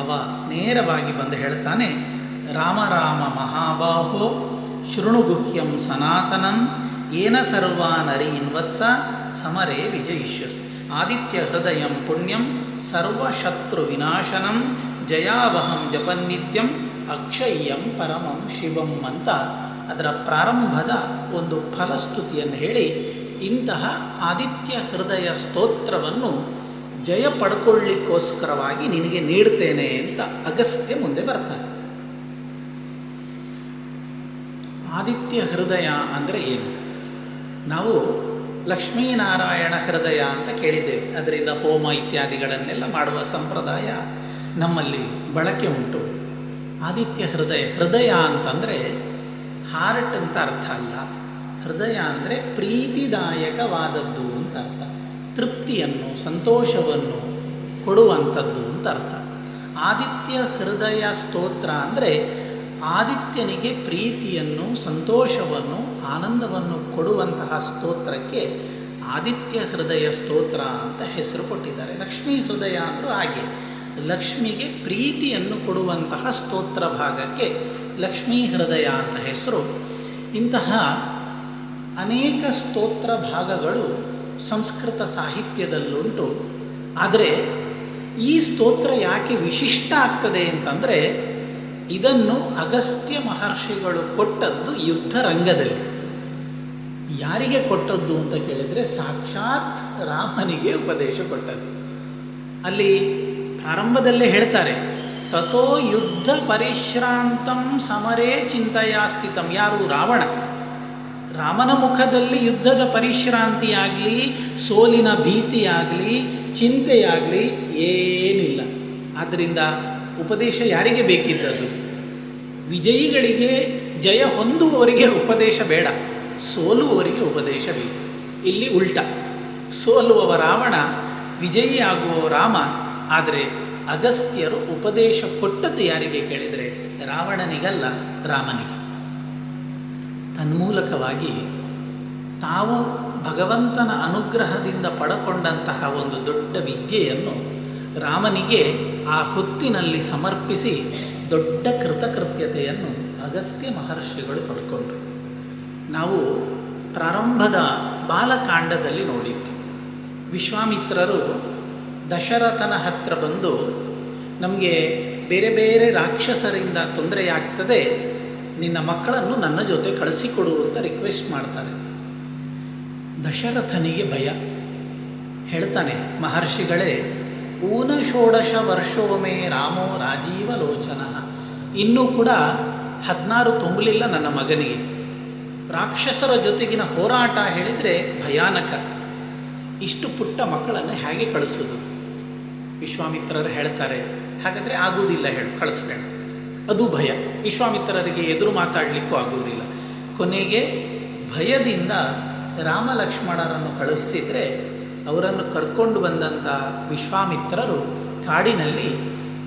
ಅವ ನೇರವಾಗಿ ಬಂದು ಹೇಳ್ತಾನೆ, ರಾಮ ರಾಮ ಮಹಾಬಾಹೋ ಶೃಣುಗುಹ್ಯಂ ಸನಾತನಂ ಏನ ಸರ್ವಾನರೀನ್ ವತ್ಸ ಸಮರೇ ವಿಜಯಿಷ್ಯಸಿ. ಆದಿತ್ಯ ಹೃದಯಂ ಪುಣ್ಯಂ ಸರ್ವಶತ್ರು ವಿನಾಶನಂ ಜಯಾವಹಂ ಜಪನ್ನಿತ್ಯಂ ಅಕ್ಷಯ್ಯಂ ಪರಮಂ ಶಿವಂ ಅಂತ ಅದರ ಪ್ರಾರಂಭದ ಒಂದು ಫಲಸ್ತುತಿಯನ್ನು ಹೇಳಿ, ಇಂತಹ ಆದಿತ್ಯ ಹೃದಯ ಸ್ತೋತ್ರವನ್ನು ಜಯ ಪಡ್ಕೊಳ್ಳಿಕ್ಕೋಸ್ಕರವಾಗಿ ನಿನಗೆ ನೀಡ್ತೇನೆ ಅಂತ ಅಗಸ್ತ್ಯ ಮುಂದೆ ಬರ್ತಾನೆ. ಆದಿತ್ಯ ಹೃದಯ ಅಂದರೆ ಏನು? ನಾವು ಲಕ್ಷ್ಮೀನಾರಾಯಣ ಹೃದಯ ಅಂತ ಕೇಳಿದ್ದೇವೆ. ಅದರಿಂದ ಹೋಮ ಇತ್ಯಾದಿಗಳನ್ನೆಲ್ಲ ಮಾಡುವ ಸಂಪ್ರದಾಯ ನಮ್ಮಲ್ಲಿ ಬಳಕೆ ಉಂಟು. ಆದಿತ್ಯ ಹೃದಯ ಅಂತಂದರೆ ಹಾರ್ಟ್ ಅಂತ ಅರ್ಥ ಅಲ್ಲ. ಹೃದಯ ಅಂದರೆ ಪ್ರೀತಿದಾಯಕವಾದದ್ದು ಅಂತ ಅರ್ಥ. ತೃಪ್ತಿಯನ್ನು, ಸಂತೋಷವನ್ನು ಕೊಡುವಂಥದ್ದು ಅಂತ ಅರ್ಥ. ಆದಿತ್ಯ ಹೃದಯ ಸ್ತೋತ್ರ ಅಂದರೆ ಆದಿತ್ಯನಿಗೆ ಪ್ರೀತಿಯನ್ನು, ಸಂತೋಷವನ್ನು, ಆನಂದವನ್ನು ಕೊಡುವಂತಹ ಸ್ತೋತ್ರಕ್ಕೆ ಆದಿತ್ಯ ಹೃದಯ ಸ್ತೋತ್ರ ಅಂತ ಹೆಸರು ಕೊಟ್ಟಿದ್ದಾರೆ. ಲಕ್ಷ್ಮೀ ಹೃದಯ ಅಂದರೂ ಹಾಗೆ, ಲಕ್ಷ್ಮಿಗೆ ಪ್ರೀತಿಯನ್ನು ಕೊಡುವಂತಹ ಸ್ತೋತ್ರ ಭಾಗಕ್ಕೆ ಲಕ್ಷ್ಮೀ ಹೃದಯ ಅಂತ ಹೆಸರು. ಇಂತಹ ಅನೇಕ ಸ್ತೋತ್ರ ಭಾಗಗಳು ಸಂಸ್ಕೃತ ಸಾಹಿತ್ಯದಲ್ಲುಂಟು. ಆದರೆ ಈ ಸ್ತೋತ್ರ ಯಾಕೆ ವಿಶಿಷ್ಟ ಆಗ್ತದೆ ಅಂತಂದರೆ, ಇದನ್ನು ಅಗಸ್ತ್ಯ ಮಹರ್ಷಿಗಳು ಕೊಟ್ಟದ್ದು ಯುದ್ಧ ರಂಗದಲ್ಲಿ. ಯಾರಿಗೆ ಕೊಟ್ಟದ್ದು ಅಂತ ಕೇಳಿದರೆ ಸಾಕ್ಷಾತ್ ರಾಮನಿಗೆ ಉಪದೇಶ ಕೊಟ್ಟದ್ದು. ಅಲ್ಲಿ ಪ್ರಾರಂಭದಲ್ಲೇ ಹೇಳ್ತಾರೆ, ತಥೋ ಯುದ್ಧ ಪರಿಶ್ರಾಂತಂ ಸಮರೇ ಚಿಂತೆಯಾ ಸ್ಥಿತಂ. ಯಾರು? ರಾವಣ. ರಾಮನ ಮುಖದಲ್ಲಿ ಯುದ್ಧದ ಪರಿಶ್ರಾಂತಿಯಾಗಲಿ, ಸೋಲಿನ ಭೀತಿಯಾಗಲಿ, ಚಿಂತೆಯಾಗಲಿ ಏನಿಲ್ಲ. ಆದ್ದರಿಂದ ಉಪದೇಶ ಯಾರಿಗೆ ಬೇಕಿದ್ದದ್ದು? ವಿಜಯಿಗಳಿಗೆ, ಜಯ ಹೊಂದುವವರಿಗೆ ಉಪದೇಶ ಬೇಡ, ಸೋಲುವವರಿಗೆ ಉಪದೇಶ ಬೇಕು. ಇಲ್ಲಿ ಉಲ್ಟ, ಸೋಲುವವ ರಾವಣ, ವಿಜಯಿಯಾಗುವ ರಾಮ. ಆದರೆ ಅಗಸ್ತ್ಯರು ಉಪದೇಶ ಕೊಟ್ಟದ್ದು ಯಾರಿಗೆ ಕೇಳಿದರೆ ರಾವಣನಿಗಲ್ಲ, ರಾಮನಿಗೆ. ತನ್ಮೂಲಕವಾಗಿ ತಾವು ಭಗವಂತನ ಅನುಗ್ರಹದಿಂದ ಪಡಕೊಂಡಂತಹ ಒಂದು ದೊಡ್ಡ ವಿದ್ಯೆಯನ್ನು ರಾಮನಿಗೆ ಆ ಹೊತ್ತಿನಲ್ಲಿ ಸಮರ್ಪಿಸಿ ದೊಡ್ಡ ಕೃತಕೃತ್ಯತೆಯನ್ನು ಅಗಸ್ತ್ಯ ಮಹರ್ಷಿಗಳು ಪಡ್ಕೊಂಡ್ರು. ನಾವು ಪ್ರಾರಂಭದ ಬಾಲಕಾಂಡದಲ್ಲಿ ನೋಡಿದ್ದು, ವಿಶ್ವಾಮಿತ್ರರು ದಶರಥನ ಹತ್ರ ಬಂದು ನಮಗೆ ಬೇರೆ ಬೇರೆ ರಾಕ್ಷಸರಿಂದ ತೊಂದರೆಯಾಗ್ತದೆ, ನಿನ್ನ ಮಕ್ಕಳನ್ನು ನನ್ನ ಜೊತೆ ಕಳಿಸಿಕೊಡು ಅಂತ ರಿಕ್ವೆಸ್ಟ್ ಮಾಡ್ತಾರೆ. ದಶರಥನಿಗೆ ಭಯ. ಹೇಳ್ತಾನೆ, ಮಹರ್ಷಿಗಳೇ, ಊನಷೋಡಶ ವರ್ಷೋಮೇ ರಾಮೋ ರಾಜೀವಲೋಚನ. ಇನ್ನೂ ಕೂಡ 16 ತುಂಬಲಿಲ್ಲ ನನ್ನ ಮಗನಿಗೆ. ರಾಕ್ಷಸರ ಜೊತೆಗಿನ ಹೋರಾಟ ಹೇಳಿದರೆ ಭಯಾನಕ. ಇಷ್ಟು ಪುಟ್ಟ ಮಕ್ಕಳನ್ನು ಹೇಗೆ ಕಳಿಸೋದು? ವಿಶ್ವಾಮಿತ್ರರು ಹೇಳ್ತಾರೆ, ಹಾಗಾದರೆ ಆಗುವುದಿಲ್ಲ, ಕಳಿಸ್ಬೇಡ. ಅದು ಭಯ. ವಿಶ್ವಾಮಿತ್ರರಿಗೆ ಎದುರು ಮಾತಾಡಲಿಕ್ಕೂ ಆಗುವುದಿಲ್ಲ. ಕೊನೆಗೆ ಭಯದಿಂದ ರಾಮ ಲಕ್ಷ್ಮಣರನ್ನು ಕಳುಹಿಸಿದರೆ ಅವರನ್ನು ಕರ್ಕೊಂಡು ಬಂದಂಥ ವಿಶ್ವಾಮಿತ್ರರು ಕಾಡಿನಲ್ಲಿ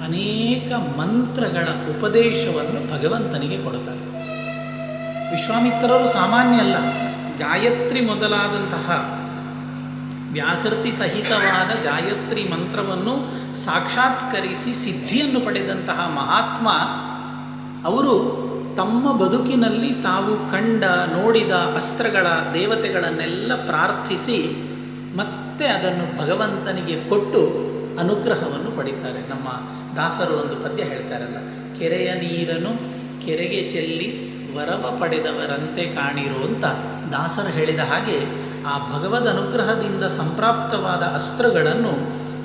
ಅನೇಕ ಮಂತ್ರಗಳ ಉಪದೇಶವನ್ನು ಭಗವಂತನಿಗೆ ಕೊಡ್ತಾರೆ. ವಿಶ್ವಾಮಿತ್ರರು ಸಾಮಾನ್ಯ ಅಲ್ಲ. ಗಾಯತ್ರಿ ಮೊದಲಾದಂತಹ ವ್ಯಾಕೃತಿ ಸಹಿತವಾದ ಗಾಯತ್ರಿ ಮಂತ್ರವನ್ನು ಸಾಕ್ಷಾತ್ಕರಿಸಿ ಸಿದ್ಧಿಯನ್ನು ಪಡೆದಂತಹ ಮಹಾತ್ಮ. ಅವರು ತಮ್ಮ ಬದುಕಿನಲ್ಲಿ ತಾವು ಕಂಡ ನೋಡಿದ ಅಸ್ತ್ರಗಳ ದೇವತೆಗಳನ್ನೆಲ್ಲ ಪ್ರಾರ್ಥಿಸಿ ಮತ್ತೆ ಅದನ್ನು ಭಗವಂತನಿಗೆ ಕೊಟ್ಟು ಅನುಗ್ರಹವನ್ನು ಪಡಿತಾರೆ. ನಮ್ಮ ದಾಸರು ಒಂದು ಪದ್ಯ ಹೇಳ್ತಾರಲ್ಲ, ಕೆರೆಯ ನೀರನ್ನು ಕೆರೆಗೆ ಚೆಲ್ಲಿ ವರವ ಪಡೆದವರಂತೆ ಕಾಣಿರು ಅಂತ ದಾಸರು ಹೇಳಿದ ಹಾಗೆ ಆ ಭಗವದ್ ಅನುಗ್ರಹದಿಂದ ಸಂಪ್ರಾಪ್ತವಾದ ಅಸ್ತ್ರಗಳನ್ನು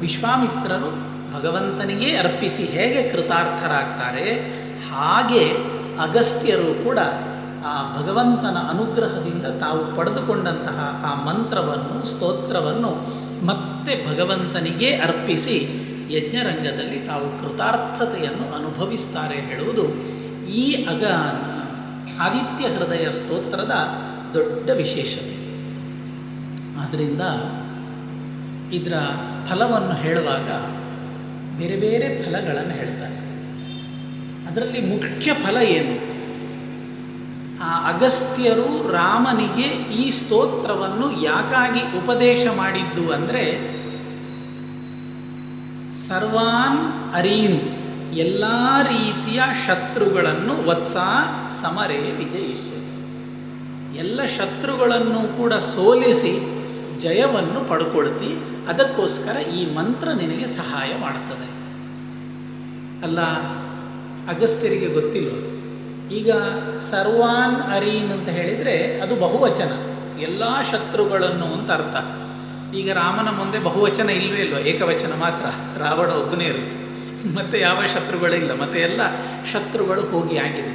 ವಿಶ್ವಾಮಿತ್ರರು ಭಗವಂತನಿಗೇ ಅರ್ಪಿಸಿ ಹೇಗೆ ಕೃತಾರ್ಥರಾಗ್ತಾರೆ, ಹಾಗೆ ಅಗಸ್ತ್ಯರು ಕೂಡ ಆ ಭಗವಂತನ ಅನುಗ್ರಹದಿಂದ ತಾವು ಪಡೆದುಕೊಂಡಂತಹ ಆ ಮಂತ್ರವನ್ನು ಸ್ತೋತ್ರವನ್ನು ಮತ್ತೆ ಭಗವಂತನಿಗೇ ಅರ್ಪಿಸಿ ಯಜ್ಞರಂಗದಲ್ಲಿ ತಾವು ಕೃತಾರ್ಥತೆಯನ್ನು ಅನುಭವಿಸ್ತಾರೆ ಹೇಳುವುದು ಈ ಆದಿತ್ಯ ಹೃದಯ ಸ್ತೋತ್ರದ ದೊಡ್ಡ ವಿಶೇಷತೆ. ಆದ್ದರಿಂದ ಇದರ ಫಲವನ್ನು ಹೇಳುವಾಗ ಬೇರೆ ಬೇರೆ ಫಲಗಳನ್ನು ಹೇಳ್ತಾರೆ. ಅದರಲ್ಲಿ ಮುಖ್ಯ ಫಲ ಏನು? ಆ ಅಗಸ್ತ್ಯರು ರಾಮನಿಗೆ ಈ ಸ್ತೋತ್ರವನ್ನು ಯಾಕಾಗಿ ಉಪದೇಶ ಮಾಡಿದ್ದು ಅಂದರೆ, ಸರ್ವಾನ್ ಅರೀನ್, ಎಲ್ಲ ರೀತಿಯ ಶತ್ರುಗಳನ್ನು ವತ್ಸ ಸಮರೇ ವಿಜಯಿಷ್ಯಸಿ, ಎಲ್ಲ ಶತ್ರುಗಳನ್ನು ಕೂಡ ಸೋಲಿಸಿ ಜಯವನ್ನು ಪಡ್ಕೊಳ್ತಿ, ಅದಕ್ಕೋಸ್ಕರ ಈ ಮಂತ್ರ ನಿನಗೆ ಸಹಾಯ ಮಾಡ್ತದೆ. ಅಲ್ಲ, ಅಗಸ್ತ್ಯರಿಗೆ ಗೊತ್ತಿಲ್ಲ. ಈಗ ಸರ್ವಾನ್ ಅರೀನ್ ಅಂತ ಹೇಳಿದರೆ ಅದು ಬಹುವಚನ, ಎಲ್ಲ ಶತ್ರುಗಳನ್ನು ಅಂತ ಅರ್ಥ. ಈಗ ರಾಮನ ಮುಂದೆ ಬಹುವಚನ ಇಲ್ವೇ ಇಲ್ವ, ಏಕವಚನ ಮಾತ್ರ, ರಾವಣ ಒಬ್ಬನೇ ಇರುತ್ತೆ, ಮತ್ತು ಯಾವ ಶತ್ರುಗಳಿಲ್ಲ, ಮತ್ತು ಎಲ್ಲ ಶತ್ರುಗಳು ಹೋಗಿ ಆಗಿದೆ.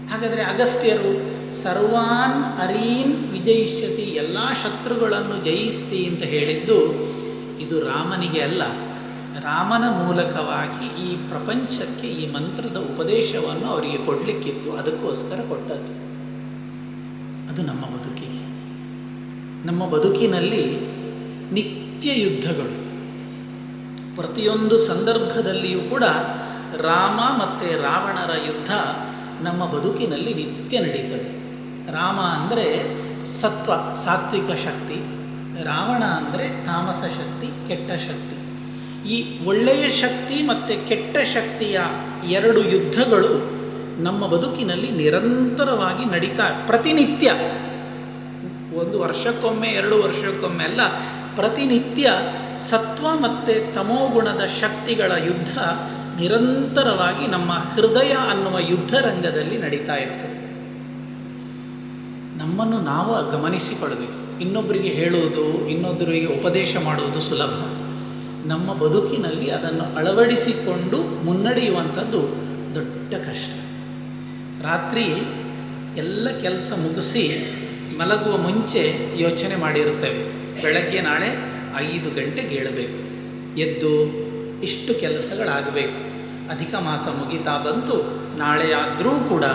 ಹಾಗಾದರೆ ಅಗಸ್ತ್ಯರು ಸರ್ವಾನ್ ಅರೀನ್ ವಿಜಯಿಷ್ಯಸಿ, ಎಲ್ಲ ಶತ್ರುಗಳನ್ನು ಜಯಿಸ್ತಿ ಅಂತ ಹೇಳಿದ್ದು ಇದು ರಾಮನಿಗೆ ಅಲ್ಲ, ರಾಮನ ಮೂಲಕವಾಗಿ ಈ ಪ್ರಪಂಚಕ್ಕೆ ಈ ಮಂತ್ರದ ಉಪದೇಶವನ್ನು ಅವರಿಗೆ ಕೊಡಲಿಕ್ಕಿತ್ತು, ಅದಕ್ಕೋಸ್ಕರ ಕೊಟ್ಟದ್ದು. ಅದು ನಮ್ಮ ಬದುಕಿಗೆ, ನಮ್ಮ ಬದುಕಿನಲ್ಲಿ ನಿತ್ಯ ಯುದ್ಧಗಳು, ಪ್ರತಿಯೊಂದು ಸಂದರ್ಭದಲ್ಲಿಯೂ ಕೂಡ ರಾಮ ಮತ್ತು ರಾವಣರ ಯುದ್ಧ ನಮ್ಮ ಬದುಕಿನಲ್ಲಿ ನಿತ್ಯ ನಡೀತದೆ. ರಾಮ ಅಂದರೆ ಸತ್ವ ಸಾತ್ವಿಕ ಶಕ್ತಿ, ರಾವಣ ಅಂದರೆ ತಾಮಸ ಶಕ್ತಿ ಕೆಟ್ಟ ಶಕ್ತಿ. ಈ ಒಳ್ಳೆಯ ಶಕ್ತಿ ಮತ್ತು ಕೆಟ್ಟ ಶಕ್ತಿಯ ಎರಡು ಯುದ್ಧಗಳು ನಮ್ಮ ಬದುಕಿನಲ್ಲಿ ನಿರಂತರವಾಗಿ ನಡೀತಾ, ಪ್ರತಿನಿತ್ಯ, ಒಂದು ವರ್ಷಕ್ಕೊಮ್ಮೆ 2 ವರ್ಷಕ್ಕೊಮ್ಮೆ ಅಲ್ಲ, ಪ್ರತಿನಿತ್ಯ ಸತ್ವ ಮತ್ತು ತಮೋಗುಣದ ಶಕ್ತಿಗಳ ಯುದ್ಧ ನಿರಂತರವಾಗಿ ನಮ್ಮ ಹೃದಯ ಅನ್ನುವ ಯುದ್ಧರಂಗದಲ್ಲಿ ನಡೀತಾ ಇರ್ತದೆ. ನಮ್ಮನ್ನು ನಾವು ಗಮನಿಸಿಕೊಳ್ಳಬೇಕು. ಇನ್ನೊಬ್ಬರಿಗೆ ಹೇಳುವುದು, ಇನ್ನೊಬ್ಬರಿಗೆ ಉಪದೇಶ ಮಾಡುವುದು ಸುಲಭ. ನಮ್ಮ ಬದುಕಿನಲ್ಲಿ ಅದನ್ನು ಅಳವಡಿಸಿಕೊಂಡು ಮುನ್ನಡೆಯುವಂಥದ್ದು ದೊಡ್ಡ ಕಷ್ಟ. ರಾತ್ರಿ ಎಲ್ಲ ಕೆಲಸ ಮುಗಿಸಿ ಮಲಗುವ ಮುಂಚೆ ಯೋಚನೆ ಮಾಡಿರುತ್ತೇವೆ, ಬೆಳಗ್ಗೆ ನಾಳೆ 5 ಗಂಟೆಗೆ ಏಳಬೇಕು, ಎದ್ದು ಇಷ್ಟು ಕೆಲಸಗಳಾಗಬೇಕು, ಅಧಿಕ ಮಾಸ ಮುಗಿತಾ ಬಂತು, ನಾಳೆ ಆದರೂ ಕೂಡ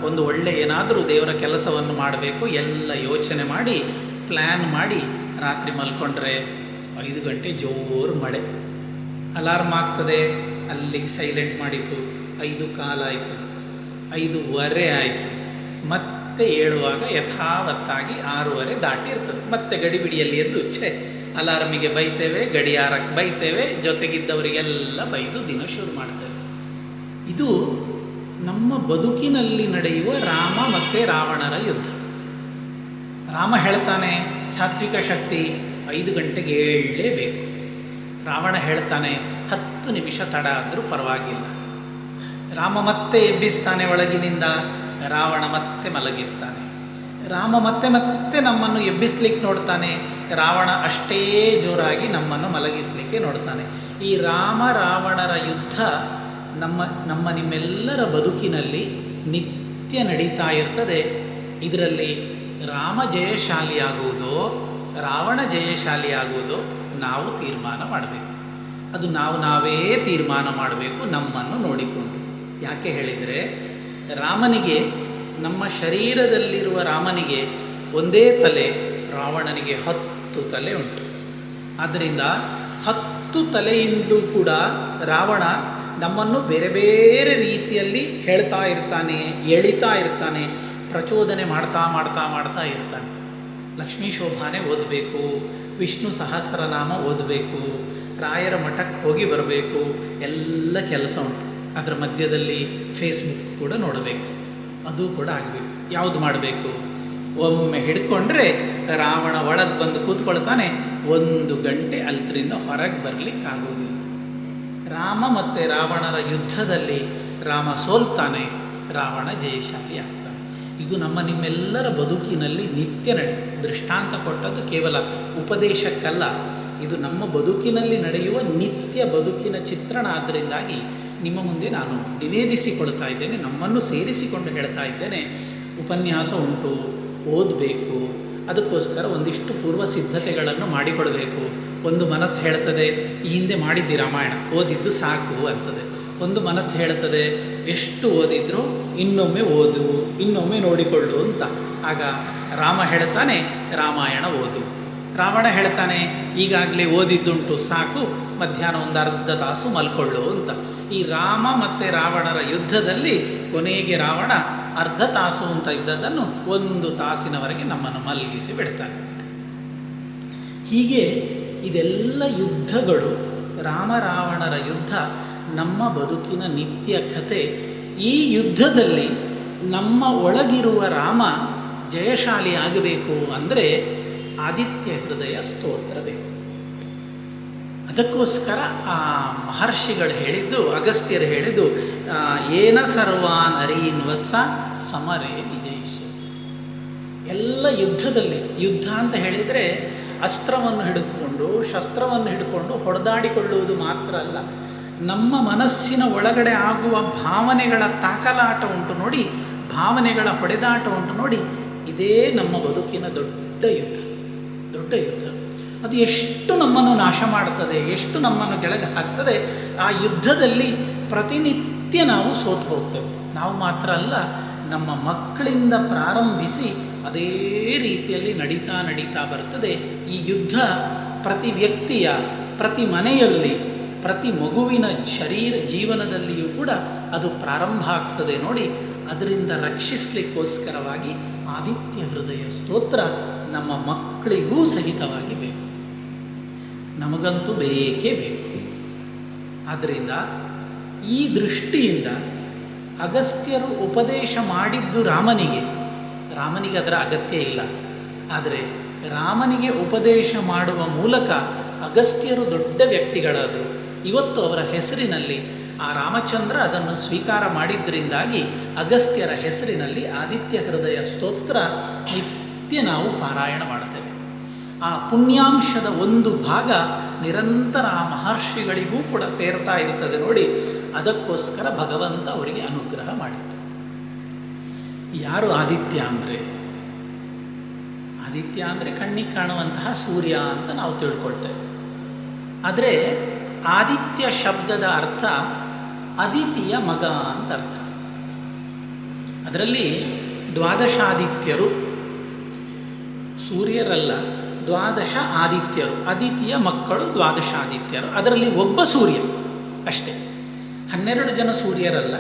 ಒಂದು ಒಳ್ಳೆ ಏನಾದರೂ ದೇವರ ಕೆಲಸವನ್ನು ಮಾಡಬೇಕು, ಎಲ್ಲ ಯೋಚನೆ ಮಾಡಿ ಪ್ಲ್ಯಾನ್ ಮಾಡಿ ರಾತ್ರಿ ಮಲ್ಕೊಂಡ್ರೆ 5 ಗಂಟೆ ಜೋರು ಮಳೆ, ಅಲಾರ್ಮ್ ಆಗ್ತದೆ, ಅಲ್ಲಿಗೆ ಸೈಲೆಂಟ್ ಮಾಡಿತು, 5 ಕಾಲಾಯಿತು, 5:15 ಆಯಿತು, ಮತ್ತೆ ಏಳುವಾಗ ಯಥಾವತ್ತಾಗಿ 6:15 ದಾಟಿರ್ತದೆ. ಮತ್ತೆ ಗಡಿಬಿಡಿಯಲ್ಲಿ ಎದ್ದು ಅಲಾರ್ಮಿಗೆ ಬೈತೇವೆ, ಗಡಿಯಾರಕ್ಕೆ ಬೈತೇವೆ, ಜೊತೆಗಿದ್ದವರಿಗೆಲ್ಲ ಬೈದು ದಿನ ಶುರು ಮಾಡ್ತೇವೆ. ಇದು ನಮ್ಮ ಬದುಕಿನಲ್ಲಿ ನಡೆಯುವ ರಾಮ ಮತ್ತು ರಾವಣರ ಯುದ್ಧ. ರಾಮ ಹೇಳ್ತಾನೆ ಸಾತ್ವಿಕ ಶಕ್ತಿ 5 ಗಂಟೆಗೆ ಏಳಲೇಬೇಕು, ರಾವಣ ಹೇಳ್ತಾನೆ 10 ನಿಮಿಷ ತಡ ಆದರೂ ಪರವಾಗಿಲ್ಲ. ರಾಮ ಮತ್ತೆ ಎಬ್ಬಿಸ್ತಾನೆ ಒಳಗಿನಿಂದ, ರಾವಣ ಮತ್ತೆ ಮಲಗಿಸ್ತಾನೆ. ರಾಮ ಮತ್ತೆ ನಮ್ಮನ್ನು ಎಬ್ಬಿಸ್ಲಿಕ್ಕೆ ನೋಡ್ತಾನೆ, ರಾವಣ ಅಷ್ಟೇ ಜೋರಾಗಿ ನಮ್ಮನ್ನು ಮಲಗಿಸ್ಲಿಕ್ಕೆ ನೋಡ್ತಾನೆ. ಈ ರಾಮ ರಾವಣರ ಯುದ್ಧ ನಿಮ್ಮೆಲ್ಲರ ಬದುಕಿನಲ್ಲಿ ನಿತ್ಯ ನಡೀತಾ ಇರ್ತದೆ. ಇದರಲ್ಲಿ ರಾಮ ಜಯಶಾಲಿಯಾಗುವುದೋ ರಾವಣ ಜಯಶಾಲಿಯಾಗುವುದೋ ನಾವು ತೀರ್ಮಾನ ಮಾಡಬೇಕು. ಅದು ನಾವೇ ತೀರ್ಮಾನ ಮಾಡಬೇಕು, ನಮ್ಮನ್ನು ನೋಡಿಕೊಂಡು. ಯಾಕೆ ಹೇಳಿದರೆ, ರಾಮನಿಗೆ, ನಮ್ಮ ಶರೀರದಲ್ಲಿರುವ ರಾಮನಿಗೆ ಒಂದೇ ತಲೆ, ರಾವಣನಿಗೆ 10 ತಲೆ ಉಂಟು. ಆದ್ದರಿಂದ 10 ತಲೆಯಿಂದಲೂ ಕೂಡ ರಾವಣ ನಮ್ಮನ್ನು ಬೇರೆ ಬೇರೆ ರೀತಿಯಲ್ಲಿ ಹೇಳ್ತಾ ಇರ್ತಾನೆ, ಎಳಿತಾ ಇರ್ತಾನೆ. ಪ್ರಚೋದನೆ ಮಾಡ್ತಾ ಮಾಡ್ತಾ ಮಾಡ್ತಾ ಇರ್ತಾನೆ. ಲಕ್ಷ್ಮೀ ಶೋಭಾನೆ ಓದಬೇಕು, ವಿಷ್ಣು ಸಹಸ್ರನಾಮ ಓದಬೇಕು, ರಾಯರ ಮಠಕ್ಕೆ ಹೋಗಿ ಬರಬೇಕು, ಎಲ್ಲ ಕೆಲಸ ಉಂಟು. ಅದರ ಮಧ್ಯದಲ್ಲಿ ಫೇಸ್ಬುಕ್ ಕೂಡ ನೋಡಬೇಕು, ಅದು ಕೂಡ ಆಗಬೇಕು. ಯಾವುದು ಮಾಡಬೇಕು? ಒಮ್ಮೆ ಹಿಡ್ಕೊಂಡ್ರೆ ರಾವಣ ಒಳಗೆ ಬಂದು ಕೂತ್ಕೊಳ್ತಾನೆ, 1 ಗಂಟೆ ಅಲ್ದ್ರಿಂದ ಹೊರಗೆ ಬರಲಿಕ್ಕಾಗೋದಿಲ್ಲ. ರಾಮ ಮತ್ತು ರಾವಣರ ಯುದ್ಧದಲ್ಲಿ ರಾಮ ಸೋಲ್ತಾನೆ, ರಾವಣ ಜಯಶಾಲಿ ಆಗ್ತಾನೆ. ಇದು ನಿಮ್ಮೆಲ್ಲರ ಬದುಕಿನಲ್ಲಿ ನಿತ್ಯ ದೃಷ್ಟಾಂತ ಕೊಟ್ಟದ್ದು ಕೇವಲ ಉಪದೇಶಕ್ಕಲ್ಲ, ಇದು ನಮ್ಮ ಬದುಕಿನಲ್ಲಿ ನಡೆಯುವ ನಿತ್ಯ ಬದುಕಿನ ಚಿತ್ರಣ. ಆದ್ದರಿಂದಾಗಿ ನಿಮ್ಮ ಮುಂದೆ ನಾನು ನಿವೇದಿಸಿಕೊಳ್ತಾ ಇದ್ದೇನೆ, ನಮ್ಮನ್ನು ಸೇರಿಸಿಕೊಂಡು ಹೇಳ್ತಾ ಇದ್ದೇನೆ. ಉಪನ್ಯಾಸ ಉಂಟು, ಓದಬೇಕು, ಅದಕ್ಕೋಸ್ಕರ ಒಂದಿಷ್ಟು ಪೂರ್ವ ಸಿದ್ಧತೆಗಳನ್ನು ಮಾಡಿಕೊಡಬೇಕು. ಒಂದು ಮನಸ್ಸು ಹೇಳ್ತದೆ, ಈ ಹಿಂದೆ ಮಾಡಿದ್ದಿ ರಾಮಾಯಣ, ಓದಿದ್ದು ಸಾಕು ಅಂತದೆ. ಒಂದು ಮನಸ್ಸು ಹೇಳ್ತದೆ, ಎಷ್ಟು ಓದಿದ್ರು ಇನ್ನೊಮ್ಮೆ ಓದು, ಇನ್ನೊಮ್ಮೆ ನೋಡಿಕೊಳ್ಳು ಅಂತ. ಆಗ ರಾಮ ಹೇಳ್ತಾನೆ, ರಾಮಾಯಣ ಓದು. ರಾವಣ ಹೇಳ್ತಾನೆ, ಈಗಾಗಲೇ ಓದಿದ್ದುಂಟು ಸಾಕು, ಮಧ್ಯಾಹ್ನ 1 ಅರ್ಧ ತಾಸು ಮಲ್ಕೊಳ್ಳು ಅಂತ. ಈ ರಾಮ ಮತ್ತು ರಾವಣರ ಯುದ್ಧದಲ್ಲಿ ಕೊನೆಗೆ ರಾವಣ ಅರ್ಧ ತಾಸು ಅಂತ ಇದ್ದದ್ದನ್ನು 1 ತಾಸಿನವರೆಗೆ ನಮ್ಮನ್ನು ಮಲಗಿಸಿ ಬಿಡ್ತಾನೆ. ಹೀಗೆ ಇದೆಲ್ಲ ಯುದ್ಧಗಳು, ರಾಮ ರಾವಣರ ಯುದ್ಧ ನಮ್ಮ ಬದುಕಿನ ನಿತ್ಯ ಕಥೆ. ಈ ಯುದ್ಧದಲ್ಲಿ ನಮ್ಮ ಒಳಗಿರುವ ರಾಮ ಜಯಶಾಲಿ ಆಗಬೇಕು ಅಂದರೆ ಆದಿತ್ಯ ಹೃದಯ ಸ್ತೋತ್ರ ಬೇಕು. ಅದಕ್ಕೋಸ್ಕರ ಆ ಮಹರ್ಷಿಗಳು ಹೇಳಿದ್ದು, ಅಗಸ್ತ್ಯರು ಹೇಳಿದ್ದು, ಏನ ಸರ್ವಾನ್ ಅರೀನ್ ವತ್ಸ ಸಮರೇ ವಿಜಯಿಷ್ಯಸಿ. ಎಲ್ಲ ಯುದ್ಧದಲ್ಲಿ, ಯುದ್ಧ ಅಂತ ಹೇಳಿದರೆ ಅಸ್ತ್ರವನ್ನು ಹಿಡಿದುಕೊಂಡು ಶಸ್ತ್ರವನ್ನು ಹಿಡ್ಕೊಂಡು ಹೊಡೆದಾಡಿಕೊಳ್ಳುವುದು ಮಾತ್ರ ಅಲ್ಲ, ನಮ್ಮ ಮನಸ್ಸಿನ ಒಳಗಡೆ ಆಗುವ ಭಾವನೆಗಳ ತಾಕಲಾಟ ಉಂಟು ನೋಡಿ, ಭಾವನೆಗಳ ಹೊಡೆದಾಟ ಉಂಟು ನೋಡಿ, ಇದೇ ನಮ್ಮ ಬದುಕಿನ ದೊಡ್ಡ ಯುದ್ಧ. ದೊಡ್ಡ ಯುದ್ಧ ಅದು ಎಷ್ಟು ನಮ್ಮನ್ನು ನಾಶ ಮಾಡುತ್ತದೆ, ಎಷ್ಟು ನಮ್ಮನ್ನು ಕೆಳಗೆ ಹಾಕ್ತದೆ. ಆ ಯುದ್ಧದಲ್ಲಿ ಪ್ರತಿನಿತ್ಯ ನಾವು ಸೋತು ಹೋಗ್ತೇವೆ. ನಾವು ಮಾತ್ರ ಅಲ್ಲ, ನಮ್ಮ ಮಕ್ಕಳಿಂದ ಪ್ರಾರಂಭಿಸಿ ಅದೇ ರೀತಿಯಲ್ಲಿ ನಡೀತಾ ನಡೀತಾ ಬರ್ತದೆ. ಈ ಯುದ್ಧ ಪ್ರತಿ ವ್ಯಕ್ತಿಯ, ಪ್ರತಿ ಮನೆಯಲ್ಲಿ, ಪ್ರತಿ ಮಗುವಿನ ಜೀವನದಲ್ಲಿಯೂ ಕೂಡ ಅದು ಪ್ರಾರಂಭ ಆಗ್ತದೆ ನೋಡಿ. ಅದರಿಂದ ರಕ್ಷಿಸಲಿಕ್ಕೋಸ್ಕರವಾಗಿ ಆದಿತ್ಯ ಹೃದಯ ಸ್ತೋತ್ರ ನಮ್ಮ ಮಕ್ಕಳಿಗೂ ಸಹಿತವಾಗಿ ಬೇಕು, ನಮಗಂತೂ ಬೇಕೇ ಬೇಕು. ಆದ್ದರಿಂದ ಈ ದೃಷ್ಟಿಯಿಂದ ಅಗಸ್ತ್ಯರು ಉಪದೇಶ ಮಾಡಿದ್ದು ರಾಮನಿಗೆ ಅದರ ಅಗತ್ಯ ಇಲ್ಲ. ಆದರೆ ರಾಮನಿಗೆ ಉಪದೇಶ ಮಾಡುವ ಮೂಲಕ ಅಗಸ್ತ್ಯರು ದೊಡ್ಡ ವ್ಯಕ್ತಿಗಳಾದರು. ಇವತ್ತು ಅವರ ಹೆಸರಿನಲ್ಲಿ ಆ ರಾಮಚಂದ್ರ ಅದನ್ನು ಸ್ವೀಕಾರ ಮಾಡಿದ್ದರಿಂದಾಗಿ ಅಗಸ್ತ್ಯರ ಹೆಸರಿನಲ್ಲಿ ಆದಿತ್ಯ ಹೃದಯ ಸ್ತೋತ್ರ ನಿತ್ಯ ನಾವು ಪಾರಾಯಣ ಮಾಡ್ತೇವೆ. ಆ ಪುಣ್ಯಾಂಶದ ಒಂದು ಭಾಗ ನಿರಂತರ ಆ ಮಹರ್ಷಿಗಳಿಗೂ ಕೂಡ ಸೇರ್ತಾ ಇರ್ತದೆ ನೋಡಿ. ಅದಕ್ಕೋಸ್ಕರ ಭಗವಂತ ಅವರಿಗೆ ಅನುಗ್ರಹ ಮಾಡಿತ್ತು. ಯಾರು ಆದಿತ್ಯ ಅಂದರೆ? ಆದಿತ್ಯ ಅಂದರೆ ಕಣ್ಣಿಗೆ ಕಾಣುವಂತಹ ಸೂರ್ಯ ಅಂತ ನಾವು ತಿಳ್ಕೊಳ್ತೇವೆ. ಆದರೆ ಆದಿತ್ಯ ಶಬ್ದದ ಅರ್ಥ ಅದಿತಿಯ ಮಗ ಅಂತ ಅರ್ಥ. ಅದರಲ್ಲಿ ದ್ವಾದಶಾದಿತ್ಯರು, ಸೂರ್ಯರಲ್ಲ, 12 ಆದಿತ್ಯರು, ಅದಿತಿಯ ಮಕ್ಕಳು 12 ಆದಿತ್ಯರು. ಅದರಲ್ಲಿ ಒಬ್ಬ ಸೂರ್ಯ ಅಷ್ಟೇ, 12 ಜನ ಸೂರ್ಯರಲ್ಲ.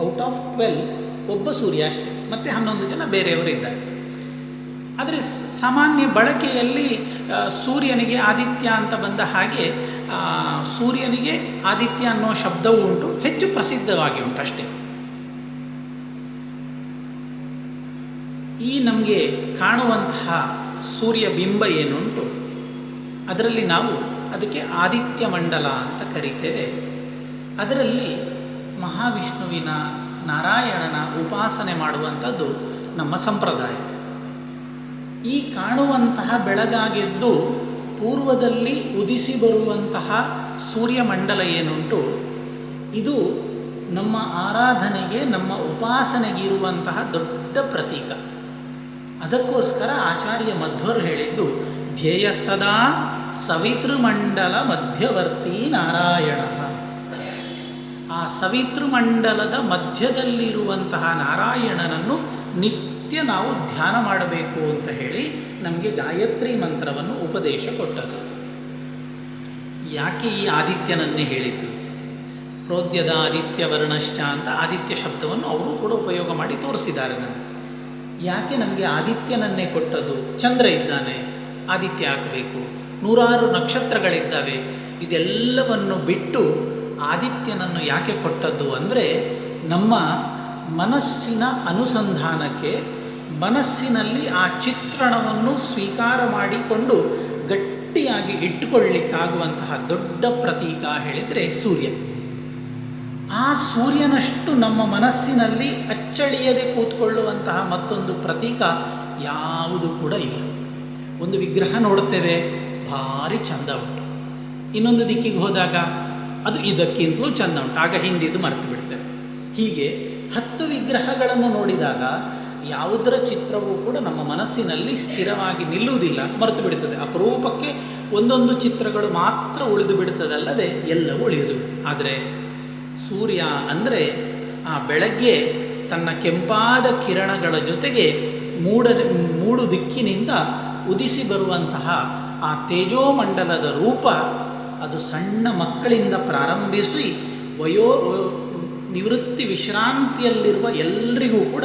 ಔಟ್ ಆಫ್ 12 ಒಬ್ಬ ಸೂರ್ಯ ಅಷ್ಟೇ, ಮತ್ತು 11 ಜನ ಬೇರೆಯವರು ಇದ್ದಾರೆ. ಆದರೆ ಸಾಮಾನ್ಯ ಬಳಕೆಯಲ್ಲಿ ಸೂರ್ಯನಿಗೆ ಆದಿತ್ಯ ಅಂತ ಬಂದ ಹಾಗೆ ಸೂರ್ಯನಿಗೆ ಆದಿತ್ಯ ಅನ್ನೋ ಶಬ್ದವೂ ಉಂಟು, ಹೆಚ್ಚು ಪ್ರಸಿದ್ಧವಾಗಿ ಉಂಟು ಅಷ್ಟೇ. ಈ ನಮಗೆ ಕಾಣುವಂತಹ ಸೂರ್ಯ ಬಿಂಬ ಏನುಂಟು ಅದರಲ್ಲಿ ನಾವು ಅದಕ್ಕೆ ಆದಿತ್ಯ ಮಂಡಲ ಅಂತ ಕರೀತೇವೆ. ಅದರಲ್ಲಿ ಮಹಾವಿಷ್ಣುವಿನ, ನಾರಾಯಣನ ಉಪಾಸನೆ ಮಾಡುವಂಥದ್ದು ನಮ್ಮ ಸಂಪ್ರದಾಯ. ಈ ಕಾಣುವಂತಹ ಬೆಳಗಾಗೆದ್ದು ಪೂರ್ವದಲ್ಲಿ ಉದಿಸಿ ಬರುವಂತಹ ಸೂರ್ಯಮಂಡಲ ಏನುಂಟು ಇದು ನಮ್ಮ ಆರಾಧನೆಗೆ, ನಮ್ಮ ಉಪಾಸನೆಗೆ ಇರುವಂತಹ ದೊಡ್ಡ ಪ್ರತೀಕ. ಅದಕ್ಕೋಸ್ಕರ ಆಚಾರ್ಯ ಮಧ್ವರು ಹೇಳಿದ್ದು ಧ್ಯೇಯ ಸದಾ ಸವಿತೃಮಂಡಲ ಮಧ್ಯವರ್ತಿ ನಾರಾಯಣ. ಆ ಸವಿತೃಮಂಡಲದ ಮಧ್ಯದಲ್ಲಿರುವಂತಹ ನಾರಾಯಣನನ್ನು ನಿತ್ಯ ನಾವು ಧ್ಯಾನ ಮಾಡಬೇಕು ಅಂತ ಹೇಳಿ ನಮಗೆ ಗಾಯತ್ರಿ ಮಂತ್ರವನ್ನು ಉಪದೇಶ ಕೊಟ್ಟದ್ದು. ಯಾಕೆ ಈ ಆದಿತ್ಯನನ್ನೇ ಹೇಳಿದ್ದು? ಪ್ರೋದ್ಯದ ಆದಿತ್ಯ ವರ್ಣಶ್ಚ ಅಂತ ಆದಿತ್ಯ ಶಬ್ದವನ್ನು ಅವರು ಕೂಡ ಉಪಯೋಗ ಮಾಡಿ ತೋರಿಸಿದ್ದಾರೆ ನಮಗೆ. ಯಾಕೆ ನಮಗೆ ಆದಿತ್ಯನನ್ನೇ ಕೊಟ್ಟದ್ದು? ಚಂದ್ರ ಇದ್ದಾನೆ, ಆದಿತ್ಯ ಹಾಕಬೇಕು, ನೂರಾರು ನಕ್ಷತ್ರಗಳಿದ್ದಾವೆ, ಇದೆಲ್ಲವನ್ನು ಬಿಟ್ಟು ಆದಿತ್ಯನನ್ನು ಯಾಕೆ ಕೊಟ್ಟದ್ದು ಅಂದರೆ ನಮ್ಮ ಮನಸ್ಸಿನ ಅನುಸಂಧಾನಕ್ಕೆ, ಮನಸ್ಸಿನಲ್ಲಿ ಆ ಚಿತ್ರಣವನ್ನು ಸ್ವೀಕಾರ ಮಾಡಿಕೊಂಡು ಗಟ್ಟಿಯಾಗಿ ಇಟ್ಟುಕೊಳ್ಳಿಕ್ಕಾಗುವಂತಹ ದೊಡ್ಡ ಪ್ರತೀಕ ಹೇಳಿದರೆ ಸೂರ್ಯ. ಆ ಸೂರ್ಯನಷ್ಟು ನಮ್ಮ ಮನಸ್ಸಿನಲ್ಲಿ ಅಚ್ಚಳಿಯದೆ ಕೂತ್ಕೊಳ್ಳುವಂತಹ ಮತ್ತೊಂದು ಪ್ರತೀಕ ಯಾವುದು ಕೂಡ ಇಲ್ಲ. ಒಂದು ವಿಗ್ರಹ ನೋಡುತ್ತೇವೆ, ಭಾರಿ ಚಂದ ಉಂಟು, ಇನ್ನೊಂದು ದಿಕ್ಕಿಗೆ ಹೋದಾಗ ಅದು ಇದಕ್ಕಿಂತಲೂ ಚಂದ ಉಂಟು, ಆಗ ಹಿಂದಿದ್ದು ಮರೆತು ಬಿಡ್ತೇವೆ. ಹೀಗೆ 10 ವಿಗ್ರಹಗಳನ್ನು ನೋಡಿದಾಗ ಯಾವುದರ ಚಿತ್ರವೂ ಕೂಡ ನಮ್ಮ ಮನಸ್ಸಿನಲ್ಲಿ ಸ್ಥಿರವಾಗಿ ನಿಲ್ಲುವುದಿಲ್ಲ, ಮರೆತು ಬಿಡುತ್ತದೆ. ಅಪರೂಪಕ್ಕೆ ಒಂದೊಂದು ಚಿತ್ರಗಳು ಮಾತ್ರ ಉಳಿದು ಬಿಡುತ್ತದಲ್ಲದೆ ಎಲ್ಲವೂ ಉಳಿಯುವುದು. ಆದರೆ ಸೂರ್ಯ ಅಂದರೆ ಆ ಬೆಳಗ್ಗೆ ತನ್ನ ಕೆಂಪಾದ ಕಿರಣಗಳ ಜೊತೆಗೆ ಮೂಡು ದಿಕ್ಕಿನಿಂದ ಉದಿಸಿ ಬರುವಂತಹ ಆ ತೇಜೋಮಂಡಲದ ರೂಪ, ಅದು ಸಣ್ಣ ಮಕ್ಕಳಿಂದ ಪ್ರಾರಂಭಿಸಿ ನಿವೃತ್ತಿ ವಿಶ್ರಾಂತಿಯಲ್ಲಿರುವ ಎಲ್ಲರಿಗೂ ಕೂಡ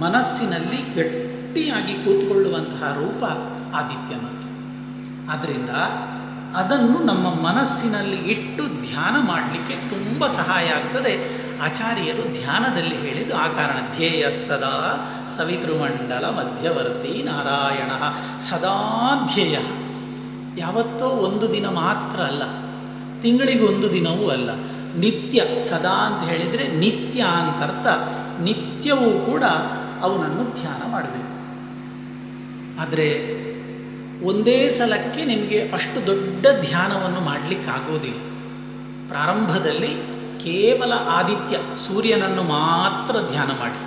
ಮನಸ್ಸಿನಲ್ಲಿ ಗಟ್ಟಿಯಾಗಿ ಕೂತ್ಕೊಳ್ಳುವಂತಹ ರೂಪ ಆದಿತ್ಯನದ್ದು. ಆದ್ದರಿಂದ ಅದನ್ನು ನಮ್ಮ ಮನಸ್ಸಿನಲ್ಲಿ ಇಟ್ಟು ಧ್ಯಾನ ಮಾಡಲಿಕ್ಕೆ ತುಂಬ ಸಹಾಯ ಆಗ್ತದೆ. ಆಚಾರ್ಯರು ಧ್ಯಾನದಲ್ಲಿ ಹೇಳಿದ್ದು ಆ ಕಾರಣ. ಧ್ಯೇಯ ಸದಾ ಸವಿತೃಮಂಡಲ ಮಧ್ಯವರ್ತಿ ನಾರಾಯಣ ಸದಾ ಧ್ಯೇಯ. ಯಾವತ್ತೋ ಒಂದು ದಿನ ಮಾತ್ರ ಅಲ್ಲ, ತಿಂಗಳಿಗೊಂದು ದಿನವೂ ಅಲ್ಲ, ನಿತ್ಯ. ಸದಾ ಅಂತ ಹೇಳಿದರೆ ನಿತ್ಯ ಅಂತ ಅರ್ಥ. ನಿತ್ಯವೂ ಕೂಡ ಅವನನ್ನು ಧ್ಯಾನ ಮಾಡಬೇಕು. ಆದರೆ ಒಂದೇ ಸಲಕ್ಕೆ ನಿಮಗೆ ಅಷ್ಟು ದೊಡ್ಡ ಧ್ಯಾನವನ್ನು ಮಾಡಲಿಕ್ಕಾಗೋದಿಲ್ಲ. ಪ್ರಾರಂಭದಲ್ಲಿ ಕೇವಲ ಆದಿತ್ಯ ಸೂರ್ಯನನ್ನು ಮಾತ್ರ ಧ್ಯಾನ ಮಾಡಿ,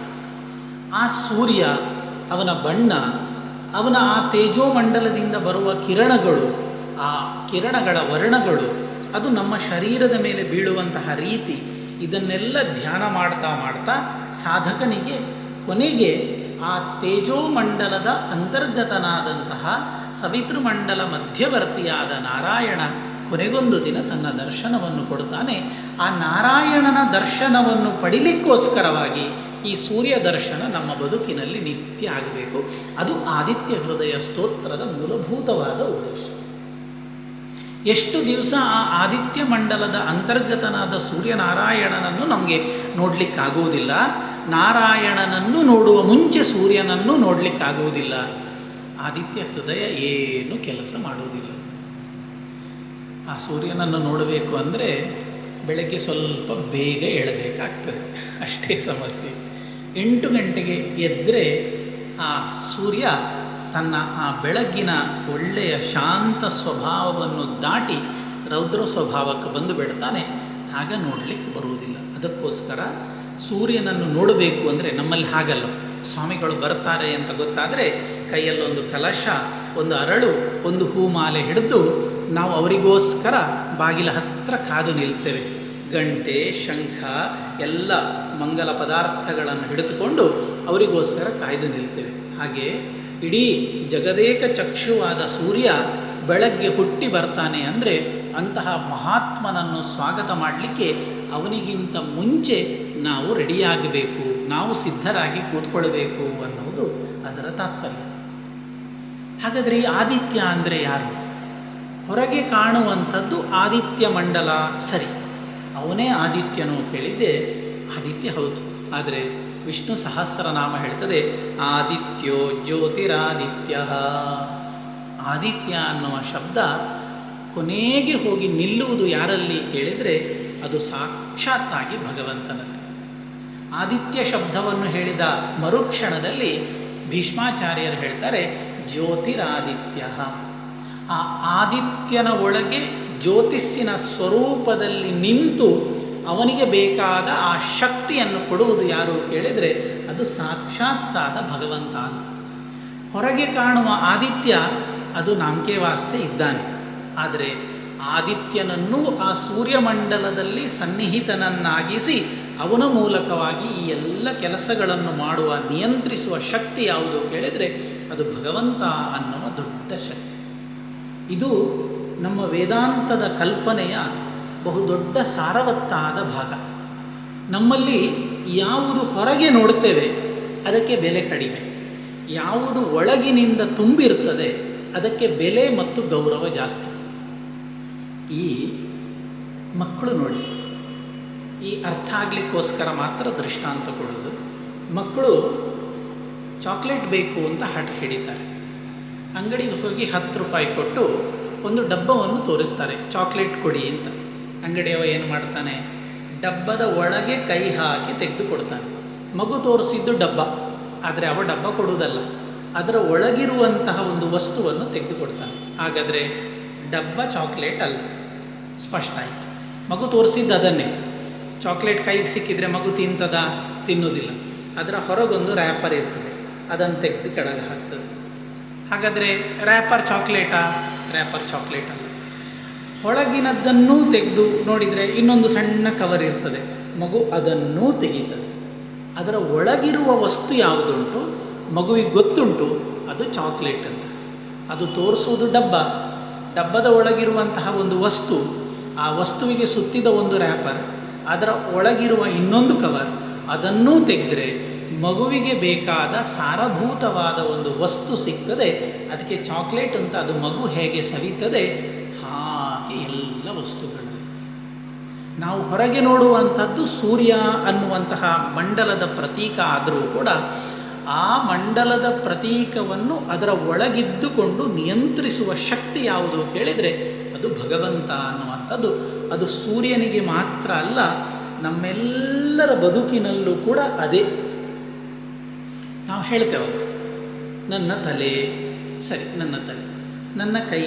ಆ ಸೂರ್ಯ, ಅವನ ಬಣ್ಣ, ಅವನ ಆ ತೇಜೋಮಂಡಲದಿಂದ ಬರುವ ಕಿರಣಗಳು, ಆ ಕಿರಣಗಳ ವರ್ಣಗಳು, ಅದು ನಮ್ಮ ಶರೀರದ ಮೇಲೆ ಬೀಳುವಂತಹ ರೀತಿ, ಇದನ್ನೆಲ್ಲ ಧ್ಯಾನ ಮಾಡ್ತಾ ಮಾಡ್ತಾ ಸಾಧಕನಿಗೆ ಕೊನೆಗೆ ಆ ತೇಜೋಮಂಡಲದ ಅಂತರ್ಗತನಾದಂತಹ ಸವಿತೃಮಂಡಲ ಮಧ್ಯವರ್ತಿಯಾದ ನಾರಾಯಣ ಕೊನೆಗೊಂದು ದಿನ ತನ್ನ ದರ್ಶನವನ್ನು ಕೊಡ್ತಾನೆ. ಆ ನಾರಾಯಣನ ದರ್ಶನವನ್ನು ಪಡಿಲಿಕ್ಕೋಸ್ಕರವಾಗಿ ಈ ಸೂರ್ಯ ದರ್ಶನ ನಮ್ಮ ಬದುಕಿನಲ್ಲಿ ನಿತ್ಯ ಆಗಬೇಕು. ಅದು ಆದಿತ್ಯ ಹೃದಯ ಸ್ತೋತ್ರದ ಮೂಲಭೂತವಾದ ಉದ್ದೇಶ. ಎಷ್ಟು ದಿವಸ ಆ ಆದಿತ್ಯ ಮಂಡಲದ ಅಂತರ್ಗತನಾದ ಸೂರ್ಯನಾರಾಯಣನನ್ನು ನಮಗೆ ನೋಡಲಿಕ್ಕಾಗುವುದಿಲ್ಲ, ನಾರಾಯಣನನ್ನು ನೋಡುವ ಮುಂಚೆ ಸೂರ್ಯನನ್ನು ನೋಡಲಿಕ್ಕಾಗುವುದಿಲ್ಲ. ಆದಿತ್ಯ ಹೃದಯ ಏನು ಕೆಲಸ ಮಾಡುವುದಿಲ್ಲ. ಆ ಸೂರ್ಯನನ್ನು ನೋಡಬೇಕು ಅಂದರೆ ಬೆಳಗ್ಗೆ ಸ್ವಲ್ಪ ಬೇಗ ಏಳಬೇಕಾಗ್ತದೆ, ಅಷ್ಟೇ ಸಮಸ್ಯೆ. 8 ಗಂಟೆಗೆ ಎದ್ದರೆ ಆ ಸೂರ್ಯ ತನ್ನ ಆ ಬೆಳಗ್ಗಿನ ಒಳ್ಳೆಯ ಶಾಂತ ಸ್ವಭಾವವನ್ನು ದಾಟಿ ರೌದ್ರ ಸ್ವಭಾವಕ್ಕೆ ಬಂದು ಬಿಡ್ತಾನೆ, ಆಗ ನೋಡಲಿಕ್ಕೆ ಬರುವುದಿಲ್ಲ. ಅದಕ್ಕೋಸ್ಕರ ಸೂರ್ಯನನ್ನು ನೋಡಬೇಕು ಅಂದರೆ ನಮ್ಮಲ್ಲಿ ಹಾಗಲ್ಲ. ಸ್ವಾಮಿಗಳು ಬರ್ತಾರೆ ಅಂತ ಗೊತ್ತಾದರೆ ಕೈಯಲ್ಲೊಂದು ಕಲಶ, ಒಂದು ಅರಳು, ಒಂದು ಹೂಮಾಲೆ ಹಿಡಿದು ನಾವು ಅವರಿಗೋಸ್ಕರ ಬಾಗಿಲ ಹತ್ತಿರ ಕಾದು ನಿಲ್ತೇವೆ. ಗಂಟೆ, ಶಂಖ ಎಲ್ಲ ಮಂಗಲ ಪದಾರ್ಥಗಳನ್ನು ಹಿಡಿದುಕೊಂಡು ಅವರಿಗೋಸ್ಕರ ಕಾಯ್ದು ನಿಲ್ತೇವೆ. ಹಾಗೆ ಇಡೀ ಜಗದೇಕ ಚಕ್ಷುವಾದ ಸೂರ್ಯ ಬೆಳಗ್ಗೆ ಹುಟ್ಟಿ ಬರ್ತಾನೆ ಅಂದರೆ ಅಂತಹ ಮಹಾತ್ಮನನ್ನು ಸ್ವಾಗತ ಮಾಡಲಿಕ್ಕೆ ಅವನಿಗಿಂತ ಮುಂಚೆ ನಾವು ರೆಡಿಯಾಗಬೇಕು, ನಾವು ಸಿದ್ಧರಾಗಿ ಕೂತ್ಕೊಳ್ಬೇಕು ಅನ್ನುವುದು ಅದರ ತಾತ್ಪರ್ಯ. ಹಾಗಾದರೆ ಈ ಆದಿತ್ಯ ಅಂದರೆ ಯಾರು? ಹೊರಗೆ ಕಾಣುವಂಥದ್ದು ಆದಿತ್ಯ ಮಂಡಲ, ಸರಿ, ಅವನೇ ಆದಿತ್ಯನು ಕೇಳಿದ್ದೆ. ಆದಿತ್ಯ ಹೌದು, ಆದರೆ ವಿಷ್ಣು ಸಹಸ್ರನಾಮ ಹೇಳ್ತದೆ ಆದಿತ್ಯೋ ಜ್ಯೋತಿರಾದಿತ್ಯ. ಆದಿತ್ಯ ಅನ್ನುವ ಶಬ್ದ ಕೊನೆಗೆ ಹೋಗಿ ನಿಲ್ಲುವುದು ಯಾರಲ್ಲಿ ಕೇಳಿದರೆ ಅದು ಸಾಕ್ಷಾತ್ತಾಗಿ ಭಗವಂತನಲ್ಲಿ. ಆದಿತ್ಯ ಶಬ್ದವನ್ನು ಹೇಳಿದ ಮರುಕ್ಷಣದಲ್ಲಿ ಭೀಷ್ಮಾಚಾರ್ಯರು ಹೇಳ್ತಾರೆ ಜ್ಯೋತಿರಾದಿತ್ಯ. ಆ ಆದಿತ್ಯನ ಒಳಗೆ ಜ್ಯೋತಿಸ್ಸಿನ ಸ್ವರೂಪದಲ್ಲಿ ನಿಂತು ಅವನಿಗೆ ಬೇಕಾದ ಆ ಶಕ್ತಿಯನ್ನು ಕೊಡುವುದು ಯಾರು ಕೇಳಿದರೆ ಅದು ಸಾಕ್ಷಾತ್ತಾದ ಭಗವಂತ ಅಂತ. ಹೊರಗೆ ಕಾಣುವ ಆದಿತ್ಯ ಅದು ನಾಮಕೆ ವಾಸ್ತೆ ಇದ್ದಾನೆ, ಆದರೆ ಆದಿತ್ಯನನ್ನು ಆ ಸೂರ್ಯಮಂಡಲದಲ್ಲಿ ಸನ್ನಿಹಿತನನ್ನಾಗಿಸಿ ಅವನ ಮೂಲಕವಾಗಿ ಈ ಎಲ್ಲ ಕೆಲಸಗಳನ್ನು ಮಾಡುವ, ನಿಯಂತ್ರಿಸುವ ಶಕ್ತಿ ಯಾವುದು ಕೇಳಿದರೆ ಅದು ಭಗವಂತ ಅನ್ನುವ ದೊಡ್ಡ ಶಕ್ತಿ. ಇದು ನಮ್ಮ ವೇದಾಂತದ ಕಲ್ಪನೆಯ ಬಹುದೊಡ್ಡ ಸಾರವತ್ತಾದ ಭಾಗ. ನಮ್ಮಲ್ಲಿ ಯಾವುದು ಹೊರಗೆ ನೋಡುತ್ತೇವೆ ಅದಕ್ಕೆ ಬೆಲೆ ಕಡಿಮೆ, ಯಾವುದು ಒಳಗಿನಿಂದ ತುಂಬಿರ್ತದೆ ಅದಕ್ಕೆ ಬೆಲೆ ಮತ್ತು ಗೌರವ ಜಾಸ್ತಿ. ಈ ಮಕ್ಕಳು ನೋಡಿ, ಈ ಅರ್ಥ ಆಗಲಿಕ್ಕೋಸ್ಕರ ಮಾತ್ರ ದೃಷ್ಟಾಂತ ಕೊಡೋದು. ಮಕ್ಕಳು ಚಾಕ್ಲೇಟ್ ಬೇಕು ಅಂತ ಹಠ ಹಿಡಿತಾರೆ. ಅಂಗಡಿಗೆ ಹೋಗಿ 10 ರೂಪಾಯಿ ಕೊಟ್ಟು ಒಂದು ಡಬ್ಬವನ್ನು ತೋರಿಸ್ತಾರೆ, ಚಾಕ್ಲೇಟ್ ಕೊಡಿ ಅಂತ. ಅಂಗಡಿಯವ ಏನು ಮಾಡ್ತಾನೆ, ಡಬ್ಬದ ಒಳಗೆ ಕೈ ಹಾಕಿ ತೆಗೆದು ಕೊಡ್ತಾನೆ. ಮಗು ತೋರಿಸಿದ್ದು ಡಬ್ಬ, ಆದರೆ ಅವ ಡಬ್ಬ ಕೊಡುವುದಲ್ಲ, ಅದರ ಒಳಗಿರುವಂತಹ ಒಂದು ವಸ್ತುವನ್ನು ತೆಗೆದುಕೊಡ್ತಾನೆ. ಹಾಗಾದರೆ ಡಬ್ಬ ಚಾಕ್ಲೇಟ್ ಅಲ್ಲ, ಸ್ಪಷ್ಟ ಆಯಿತು. ಮಗು ತೋರಿಸಿದ್ದು ಅದನ್ನೇ. ಚಾಕ್ಲೇಟ್ ಕೈಗೆ ಸಿಕ್ಕಿದರೆ ಮಗು ತಿನ್ನೋದಿಲ್ಲ. ಅದರ ಹೊರಗೊಂದು ರ್ಯಾಪರ್ ಇರ್ತದೆ, ಅದನ್ನು ತೆಗೆದು ಕೆಳಗೆ ಹಾಕ್ತದೆ. ಹಾಗಾದರೆ ರ್ಯಾಪರ್ ಚಾಕ್ಲೇಟಾ? ರ್ಯಾಪರ್ ಚಾಕ್ಲೇಟ್ ಅಲ್ಲ. ಒಳಗಿನದ್ದನ್ನೂ ತೆಗೆದು ನೋಡಿದರೆ ಇನ್ನೊಂದು ಸಣ್ಣ ಕವರ್ ಇರ್ತದೆ, ಮಗು ಅದನ್ನೂ ತೆಗೀತದೆ. ಅದರ ಒಳಗಿರುವ ವಸ್ತು ಯಾವುದುಂಟು ಮಗುವಿಗೆ ಗೊತ್ತುಂಟು, ಅದು ಚಾಕ್ಲೇಟ್ ಅಂತ. ಅದು ತೋರಿಸುವುದು ಡಬ್ಬ, ಡಬ್ಬದ ಒಳಗಿರುವಂತಹ ಒಂದು ವಸ್ತು, ಆ ವಸ್ತುವಿಗೆ ಸುತ್ತಿದ ಒಂದು ರ್ಯಾಪರ್, ಅದರ ಒಳಗಿರುವ ಇನ್ನೊಂದು ಕವರ್, ಅದನ್ನೂ ತೆಗೆದರೆ ಮಗುವಿಗೆ ಬೇಕಾದ ಸಾರಭೂತವಾದ ಒಂದು ವಸ್ತು ಸಿಗ್ತದೆ. ಅದಕ್ಕೆ ಚಾಕ್ಲೇಟ್ ಅಂತ. ಅದು ಮಗು ಹೇಗೆ ಸವಿತದೆ ಹಾಗೆ ಎಲ್ಲ ವಸ್ತುಗಳು. ನಾವು ಹೊರಗೆ ನೋಡುವಂಥದ್ದು ಸೂರ್ಯ ಅನ್ನುವಂತಹ ಮಂಡಲದ ಪ್ರತೀಕ ಆದರೂ ಕೂಡ ಆ ಮಂಡಲದ ಪ್ರತೀಕವನ್ನು ಅದರ ಒಳಗಿದ್ದುಕೊಂಡು ನಿಯಂತ್ರಿಸುವ ಶಕ್ತಿ ಯಾವುದು ಕೇಳಿದರೆ ಅದು ಭಗವಂತ ಅನ್ನುವಂಥದ್ದು. ಅದು ಸೂರ್ಯನಿಗೆ ಮಾತ್ರ ಅಲ್ಲ, ನಮ್ಮೆಲ್ಲರ ಬದುಕಿನಲ್ಲೂ ಕೂಡ ಅದೇ. ನಾವು ಹೇಳ್ತೇವೆ ನನ್ನ ತಲೆ, ಸರಿ, ನನ್ನ ತಲೆ, ನನ್ನ ಕೈ,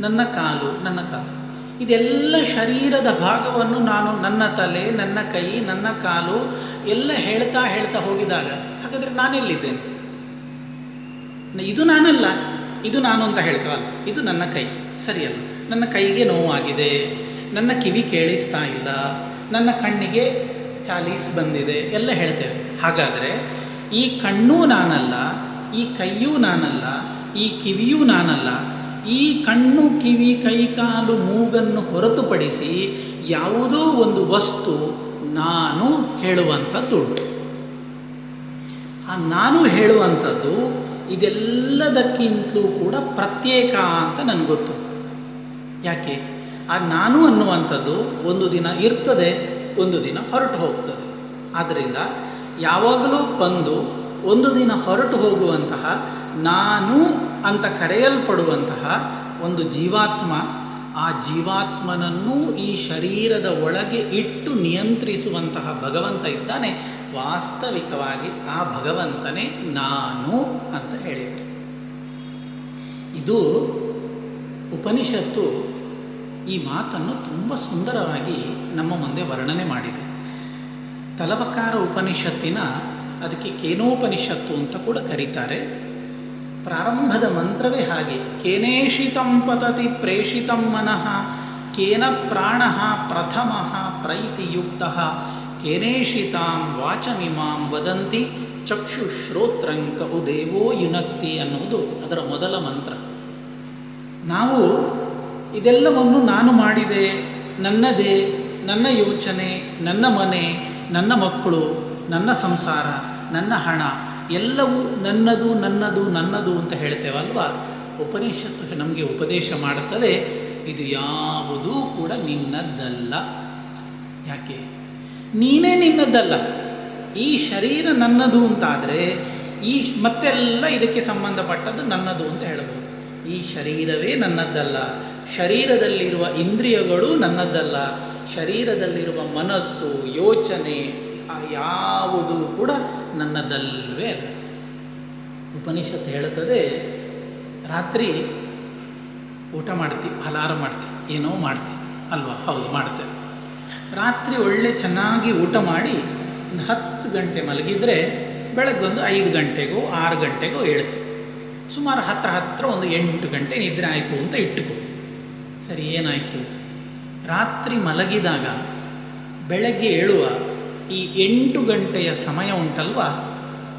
ನನ್ನ ಕಾಲು, ಇದೆಲ್ಲ ಶರೀರದ ಭಾಗವನ್ನು ನಾನು ನನ್ನ ತಲೆ, ನನ್ನ ಕೈ, ನನ್ನ ಕಾಲು ಎಲ್ಲ ಹೇಳ್ತಾ ಹೋಗಿದಾಗ ಹಾಗಾದರೆ ನಾನೆಲ್ಲಿದ್ದೇನೆ? ಇದು ನಾನಲ್ಲ, ಇದು ನಾನು ಅಂತ ಹೇಳ್ತೇವಲ್ಲ, ಇದು ನನ್ನ ಕೈ, ಸರಿಯಲ್ಲ. ನನ್ನ ಕೈಗೆ ನೋವಾಗಿದೆ, ನನ್ನ ಕಿವಿ ಕೇಳಿಸ್ತಾ ಇಲ್ಲ, ನನ್ನ ಕಣ್ಣಿಗೆ ಚಾಲೀಸ್ ಬಂದಿದೆ ಎಲ್ಲ ಹೇಳ್ತೇವೆ. ಹಾಗಾದರೆ ಈ ಕಣ್ಣೂ ನಾನಲ್ಲ, ಈ ಕೈಯೂ ನಾನಲ್ಲ, ಈ ಕಿವಿಯೂ ನಾನಲ್ಲ. ಈ ಕಣ್ಣು, ಕಿವಿ, ಕೈ, ಕಾಲು, ಮೂಗನ್ನು ಹೊರತುಪಡಿಸಿ ಯಾವುದೋ ಒಂದು ವಸ್ತು ನಾನು ಹೇಳುವಂಥದ್ದುಂಟು. ಆ ನಾನು ಹೇಳುವಂಥದ್ದು ಇದೆಲ್ಲದಕ್ಕಿಂತಲೂ ಕೂಡ ಪ್ರತ್ಯೇಕ ಅಂತ ನನಗೆ ಗೊತ್ತು. ಯಾಕೆ? ಆ ನಾನು ಅನ್ನುವಂಥದ್ದು ಒಂದು ದಿನ ಇರ್ತದೆ, ಒಂದು ದಿನ ಹೊರಟು ಹೋಗ್ತದೆ. ಆದ್ದರಿಂದ ಯಾವಾಗಲೂ ಬಂದು ಒಂದು ದಿನ ಹೊರಟು ಹೋಗುವಂತಹ ನಾನು ಅಂತ ಕರೆಯಲ್ಪಡುವಂತಹ ಒಂದು ಜೀವಾತ್ಮ, ಆ ಜೀವಾತ್ಮನನ್ನು ಈ ಶರೀರದ ಒಳಗೆ ಇಟ್ಟು ನಿಯಂತ್ರಿಸುವಂತಹ ಭಗವಂತ ಇದ್ದಾನೆ. ವಾಸ್ತವಿಕವಾಗಿ ಆ ಭಗವಂತನೇ ನಾನು ಅಂತ ಹೇಳಿದರು. ಇದು ಉಪನಿಷತ್ತು ಈ ಮಾತನ್ನು ತುಂಬ ಸುಂದರವಾಗಿ ನಮ್ಮ ಮುಂದೆ ವರ್ಣನೆ ಮಾಡಿದೆ. ತಲವಕಾರ ಉಪನಿಷತ್ತಿನ, ಅದಕ್ಕೆ ಕೇನೋಪನಿಷತ್ತು ಅಂತ ಕೂಡ ಕರೀತಾರೆ. ಪ್ರಾರಂಭದ ಮಂತ್ರವೇ ಹಾಗೆ, ಕೇನೇಷಿತಂ ಪತತಿ ಪ್ರೇಷಿತಂ ಮನಃ, ಕೇನ ಪ್ರಾಣಃ ಪ್ರಥಮಃ ಪ್ರೈತಿಯುಕ್ತಃ, ಕೇನೇಷಿತಾಂ ವಾಚಮಿಮಾಂ ವದಂತಿ ಚಕ್ಷುಶ್ರೋತ್ರಂಕವು ದೇವೋ ಯುನಕ್ತಿ ಅನ್ನುವುದು ಅದರ ಮೊದಲ ಮಂತ್ರ. ನಾವು ಇದೆಲ್ಲವನ್ನು ನಾನು ಮಾಡಿದೆ, ನನ್ನದೇ, ನನ್ನ ಯೋಚನೆ, ನನ್ನ ಮನೆ, ನನ್ನ ಮಕ್ಕಳು, ನನ್ನ ಸಂಸಾರ, ನನ್ನ ಹಣ ಎಲ್ಲವೂ ನನ್ನದು ಅಂತ ಹೇಳ್ತೇವಲ್ವ. ಉಪನಿಷತ್ತು ನಮಗೆ ಉಪದೇಶ ಮಾಡುತ್ತದೆ, ಇದು ಯಾವುದೂ ಕೂಡ ನಿನ್ನದ್ದಲ್ಲ. ಯಾಕೆ? ನೀನೇ ನಿನ್ನದ್ದಲ್ಲ. ಈ ಶರೀರ ನನ್ನದು ಅಂತಾದರೆ ಈ ಮತ್ತೆಲ್ಲ ಇದಕ್ಕೆ ಸಂಬಂಧಪಟ್ಟದ್ದು ನನ್ನದು ಅಂತ ಹೇಳಬಹುದು. ಈ ಶರೀರವೇ ನನ್ನದ್ದಲ್ಲ, ಶರೀರದಲ್ಲಿರುವ ಇಂದ್ರಿಯಗಳು ನನ್ನದ್ದಲ್ಲ, ಶರೀರದಲ್ಲಿರುವ ಮನಸ್ಸು, ಯೋಚನೆ ಯಾವುದು ಕೂಡ ನನ್ನದಲ್ವೇ ಅಲ್ಲ. ಉಪನಿಷತ್ತು ಹೇಳುತ್ತದೆ, ರಾತ್ರಿ ಊಟ ಮಾಡ್ತೀವಿ, ಫಲಾರ ಮಾಡ್ತೀವಿ, ಏನೋ ಮಾಡ್ತೀವಿ ಅಲ್ವಾ? ಹೌದು, ಮಾಡ್ತೇವೆ. ರಾತ್ರಿ ಒಳ್ಳೆ ಚೆನ್ನಾಗಿ ಊಟ ಮಾಡಿ ಒಂದು 10 ಗಂಟೆ ಮಲಗಿದರೆ ಬೆಳಗ್ಗೊಂದು 5 ಗಂಟೆಗೋ 6 ಗಂಟೆಗೋ ಹೇಳ್ತೀವಿ. ಸುಮಾರು ಹತ್ರ ಒಂದು 8 ಗಂಟೆ ನಿದ್ರೆ ಆಯಿತು ಅಂತ ಇಟ್ಟುಕೋ. ಸರಿ, ಏನಾಯಿತು? ರಾತ್ರಿ ಮಲಗಿದಾಗ ಬೆಳಗ್ಗೆ ಏಳುವ ಈ 8 ಗಂಟೆಯ ಸಮಯ ಉಂಟಲ್ವಾ,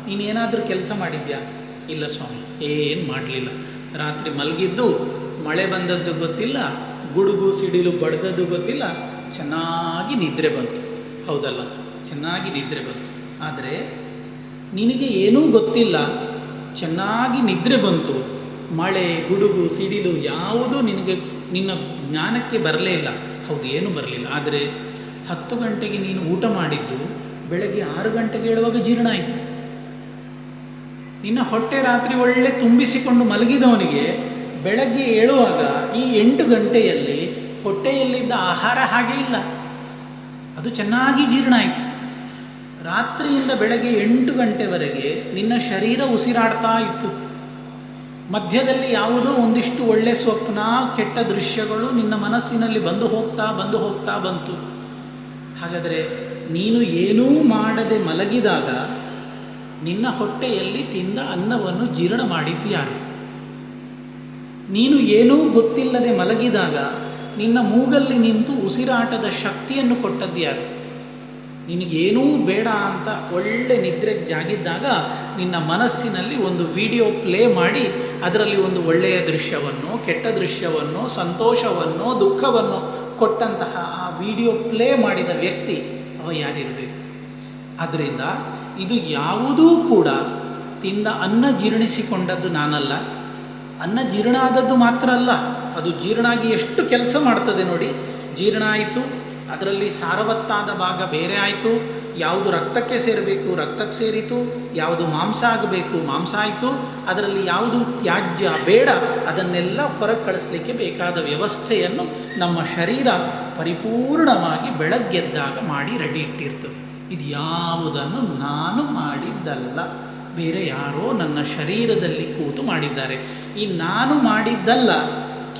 ನೀನೇನಾದರೂ ಕೆಲಸ ಮಾಡಿದ್ಯಾ? ಇಲ್ಲ ಸ್ವಾಮಿ, ಏನು ಮಾಡಲಿಲ್ಲ. ರಾತ್ರಿ ಮಲಗಿದ್ದು ಮಳೆ ಬಂದದ್ದು ಗೊತ್ತಿಲ್ಲ, ಗುಡುಗು ಸಿಡಿಲು ಬಡ್ದದ್ದು ಗೊತ್ತಿಲ್ಲ, ಚೆನ್ನಾಗಿ ನಿದ್ರೆ ಬಂತು. ಹೌದಲ್ಲ? ಚೆನ್ನಾಗಿ ನಿದ್ರೆ ಬಂತು. ಆದರೆ ನಿನಗೆ ಏನೂ ಗೊತ್ತಿಲ್ಲ, ಚೆನ್ನಾಗಿ ನಿದ್ರೆ ಬಂತು, ಮಳೆ ಗುಡುಗು ಸಿಡಿಲು ಯಾವುದೂ ನಿನ್ನ ಜ್ಞಾನಕ್ಕೆ ಬರಲೇ ಇಲ್ಲ. ಹೌದು, ಏನೂ ಬರಲಿಲ್ಲ. ಆದರೆ 10 ಗಂಟೆಗೆ ನೀನು ಊಟ ಮಾಡಿದ್ದು ಬೆಳಗ್ಗೆ 6 ಗಂಟೆಗೆ ಹೇಳುವಾಗ ಜೀರ್ಣ ಆಯಿತು. ನಿನ್ನ ಹೊಟ್ಟೆ ರಾತ್ರಿ ಒಳ್ಳೆ ತುಂಬಿಸಿಕೊಂಡು ಮಲಗಿದವನಿಗೆ ಬೆಳಗ್ಗೆ ಏಳುವಾಗ ಈ 8 ಗಂಟೆಯಲ್ಲಿ ಹೊಟ್ಟೆಯಲ್ಲಿದ್ದ ಆಹಾರ ಹಾಗೆ ಇಲ್ಲ, ಅದು ಚೆನ್ನಾಗಿ ಜೀರ್ಣ ಆಯಿತು. ರಾತ್ರಿಯಿಂದ ಬೆಳಗ್ಗೆ 8 ಗಂಟೆವರೆಗೆ ನಿನ್ನ ಶರೀರ ಉಸಿರಾಡ್ತಾ ಇತ್ತು. ಮಧ್ಯದಲ್ಲಿ ಯಾವುದೋ ಒಂದಿಷ್ಟು ಒಳ್ಳೆ ಸ್ವಪ್ನ, ಕೆಟ್ಟ ದೃಶ್ಯಗಳು ನಿನ್ನ ಮನಸ್ಸಿನಲ್ಲಿ ಬಂದು ಹೋಗ್ತಾ ಬಂತು. ಹಾಗಾದರೆ ನೀನು ಏನೂ ಮಾಡದೆ ಮಲಗಿದಾಗ ನಿನ್ನ ಹೊಟ್ಟೆಯಲ್ಲಿ ತಿಂದ ಅನ್ನವನ್ನು ಜೀರ್ಣ ಮಾಡಿದ್ದು ಯಾರು? ನೀನು ಏನೂ ಗೊತ್ತಿಲ್ಲದೆ ಮಲಗಿದಾಗ ನಿನ್ನ ಮೂಗಲ್ಲಿ ನಿಂತು ಉಸಿರಾಟದ ಶಕ್ತಿಯನ್ನು ಕೊಟ್ಟದ್ದು ಯಾರು? ನಿನಗೇನೂ ಬೇಡ ಅಂತ ಒಳ್ಳೆ ನಿದ್ರೆಗೆ ಜಾಗಿದ್ದಾಗ ನಿನ್ನ ಮನಸ್ಸಿನಲ್ಲಿ ಒಂದು ವಿಡಿಯೋ ಪ್ಲೇ ಮಾಡಿ ಅದರಲ್ಲಿ ಒಂದು ಒಳ್ಳೆಯ ದೃಶ್ಯವನ್ನು, ಕೆಟ್ಟ ದೃಶ್ಯವನ್ನು, ಸಂತೋಷವನ್ನು, ದುಃಖವನ್ನು ಕೊಟ್ಟಂತಹ ಆ ವಿಡಿಯೋ ಪ್ಲೇ ಮಾಡಿದ ವ್ಯಕ್ತಿ ಅವ ಯಾರಿರಬೇಕು? ಆದ್ದರಿಂದ ಇದು ಯಾವುದೂ ಕೂಡ ತಿಂದ ಅನ್ನ ಜೀರ್ಣಿಸಿಕೊಂಡದ್ದು ನಾನಲ್ಲ. ಅನ್ನ ಜೀರ್ಣ ಆದದ್ದು ಮಾತ್ರ ಅಲ್ಲ, ಅದು ಜೀರ್ಣ ಆಗಿ ಎಷ್ಟು ಕೆಲಸ ಮಾಡ್ತದೆ ನೋಡಿ. ಜೀರ್ಣ ಆಯಿತು, ಅದರಲ್ಲಿ ಸಾರವತ್ತಾದ ಭಾಗ ಬೇರೆ ಆಯಿತು, ಯಾವುದು ರಕ್ತಕ್ಕೆ ಸೇರಬೇಕು ರಕ್ತಕ್ಕೆ ಸೇರಿತು, ಯಾವುದು ಮಾಂಸ ಆಗಬೇಕು ಮಾಂಸ ಆಯಿತು, ಅದರಲ್ಲಿ ಯಾವುದು ತ್ಯಾಜ್ಯ ಬೇಡ ಅದನ್ನೆಲ್ಲ ಹೊರಗೆ ಕಳಿಸ್ಲಿಕ್ಕೆ ಬೇಕಾದ ವ್ಯವಸ್ಥೆಯನ್ನು ನಮ್ಮ ಶರೀರ ಪರಿಪೂರ್ಣವಾಗಿ ಬೆಳಗ್ಗೆದ್ದಾಗ ಮಾಡಿ ರೆಡಿ ಇಟ್ಟಿರ್ತದೆ. ಇದು ಯಾವುದನ್ನು ನಾನು ಮಾಡಿದ್ದಲ್ಲ, ಬೇರೆ ಯಾರೋ ನನ್ನ ಶರೀರದಲ್ಲಿ ಕೂತು ಮಾಡಿದ್ದಾರೆ. ಈ ನಾನು ಮಾಡಿದ್ದಲ್ಲ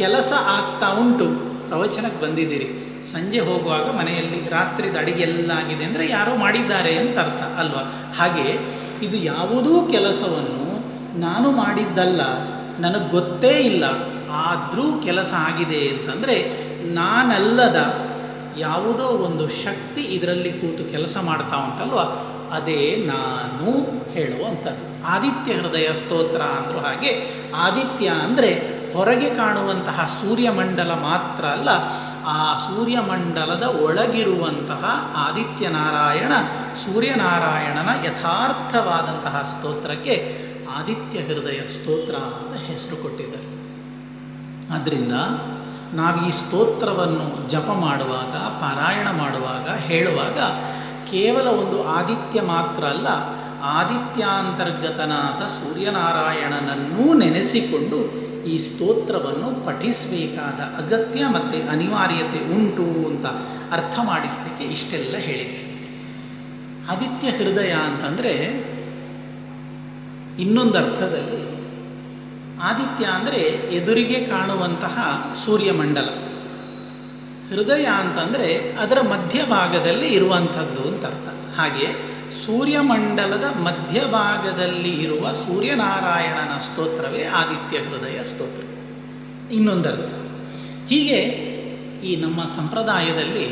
ಕೆಲಸ ಆಗ್ತಾ ಉಂಟು. ಪ್ರವಚನಕ್ಕೆ ಬಂದಿದ್ದೀರಿ, ಸಂಜೆ ಹೋಗುವಾಗ ಮನೆಯಲ್ಲಿ ರಾತ್ರಿದ ಅಡಿಗೆ ಎಲ್ಲ ಆಗಿದೆ ಅಂದರೆ ಯಾರೋ ಮಾಡಿದ್ದಾರೆ ಅಂತ ಅರ್ಥ ಅಲ್ವಾ? ಹಾಗೆ ಇದು ಯಾವುದೂ ಕೆಲಸವನ್ನು ನಾನು ಮಾಡಿದ್ದಲ್ಲ, ನನಗೆ ಗೊತ್ತೇ ಇಲ್ಲ, ಆದರೂ ಕೆಲಸ ಆಗಿದೆ ಅಂತಂದರೆ ನಾನಲ್ಲದ ಯಾವುದೋ ಒಂದು ಶಕ್ತಿ ಇದರಲ್ಲಿ ಕೂತು ಕೆಲಸ ಮಾಡ್ತಾ ಉಂಟಲ್ವ, ಅದೇ ನಾನು ಹೇಳುವಂಥದ್ದು. ಆದಿತ್ಯ ಹೃದಯ ಸ್ತೋತ್ರ ಅಂದರೂ ಹಾಗೆ. ಆದಿತ್ಯ ಅಂದರೆ ಹೊರಗೆ ಕಾಣುವಂತಹ ಸೂರ್ಯಮಂಡಲ ಮಾತ್ರ ಅಲ್ಲ, ಆ ಸೂರ್ಯಮಂಡಲದ ಒಳಗಿರುವಂತಹ ಆದಿತ್ಯನಾರಾಯಣ, ಸೂರ್ಯನಾರಾಯಣನ ಯಥಾರ್ಥವಾದಂತಹ ಸ್ತೋತ್ರಕ್ಕೆ ಆದಿತ್ಯ ಹೃದಯ ಸ್ತೋತ್ರ ಅಂತ ಹೆಸರು ಕೊಟ್ಟಿದ್ದಾರೆ. ಆದ್ದರಿಂದ ನಾವು ಈ ಸ್ತೋತ್ರವನ್ನು ಜಪ ಮಾಡುವಾಗ, ಪಾರಾಯಣ ಮಾಡುವಾಗ, ಹೇಳುವಾಗ ಕೇವಲ ಒಂದು ಆದಿತ್ಯ ಮಾತ್ರ ಅಲ್ಲ, ಆದಿತ್ಯಾಂತರ್ಗತನಾದ ಸೂರ್ಯನಾರಾಯಣನನ್ನೂ ನೆನೆಸಿಕೊಂಡು ಈ ಸ್ತೋತ್ರವನ್ನು ಪಠಿಸಬೇಕಾದ ಅಗತ್ಯ ಮತ್ತು ಅನಿವಾರ್ಯತೆ ಉಂಟು ಅಂತ ಅರ್ಥ ಮಾಡಿಸಲಿಕ್ಕೆ ಇಷ್ಟೆಲ್ಲ ಹೇಳಿತ್ತು. ಆದಿತ್ಯ ಹೃದಯ ಅಂತಂದರೆ ಇನ್ನೊಂದು ಅರ್ಥದಲ್ಲಿ ಆದಿತ್ಯ ಅಂದರೆ ಎದುರಿಗೆ ಕಾಣುವಂತಹ ಸೂರ್ಯಮಂಡಲ. ಹೃದಯ ಅಂತಂದರೆ ಅದರ ಮಧ್ಯಭಾಗದಲ್ಲಿ ಇರುವಂಥದ್ದು ಅಂತ ಅರ್ಥ. ಹಾಗೆ ಸೂರ್ಯಮಂಡಲದ ಮಧ್ಯಭಾಗದಲ್ಲಿ ಇರುವ ಸೂರ್ಯನಾರಾಯಣನ ಸ್ತೋತ್ರವೇ ಆದಿತ್ಯ ಹೃದಯ ಸ್ತೋತ್ರ. ಇನ್ನೊಂದರ್ಥ ಹೀಗೆ ಈ ನಮ್ಮ ಸಂಪ್ರದಾಯದಲ್ಲಿ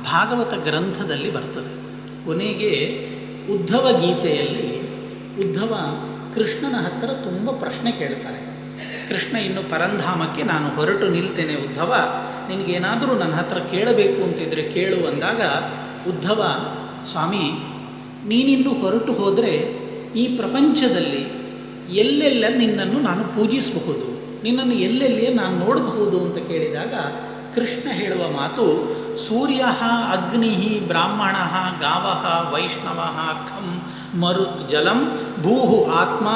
ಭಾಗವತ ಗ್ರಂಥದಲ್ಲಿ ಬರ್ತದೆ. ಕೊನೆಗೆ ಉದ್ಧವ ಗೀತೆಯಲ್ಲಿ ಉದ್ಧವ ಕೃಷ್ಣನ ಹತ್ತಿರ ತುಂಬ ಪ್ರಶ್ನೆ ಕೇಳ್ತಾರೆ. ಕೃಷ್ಣ ಇನ್ನು ಪರಂಧಾಮಕ್ಕೆ ನಾನು ಹೊರಟು ನಿಲ್ತೇನೆ ಉದ್ಧವ, ನಿನಗೇನಾದರೂ ನನ್ನ ಹತ್ರ ಕೇಳಬೇಕು ಅಂತಿದ್ರೆ ಕೇಳು ಅಂದಾಗ ಉದ್ಧವ, ಸ್ವಾಮಿ ನೀನಿನ್ನು ಹೊರಟು ಹೋದರೆ ಈ ಪ್ರಪಂಚದಲ್ಲಿ ಎಲ್ಲೆಲ್ಲ ನಿನ್ನನ್ನು ನಾನು ಪೂಜಿಸಬಹುದು, ನಿನ್ನನ್ನು ಎಲ್ಲೆಲ್ಲಿಯೇ ನಾನು ನೋಡಬಹುದು ಅಂತ ಕೇಳಿದಾಗ ಕೃಷ್ಣ ಹೇಳುವ ಮಾತು, ಸೂರ್ಯ ಅಗ್ನಿ ಬ್ರಾಹ್ಮಣ ಗಾವ ವೈಷ್ಣವ ಖಂ ಮರುತ್ ಜಲಂ ಭೂಹು ಆತ್ಮ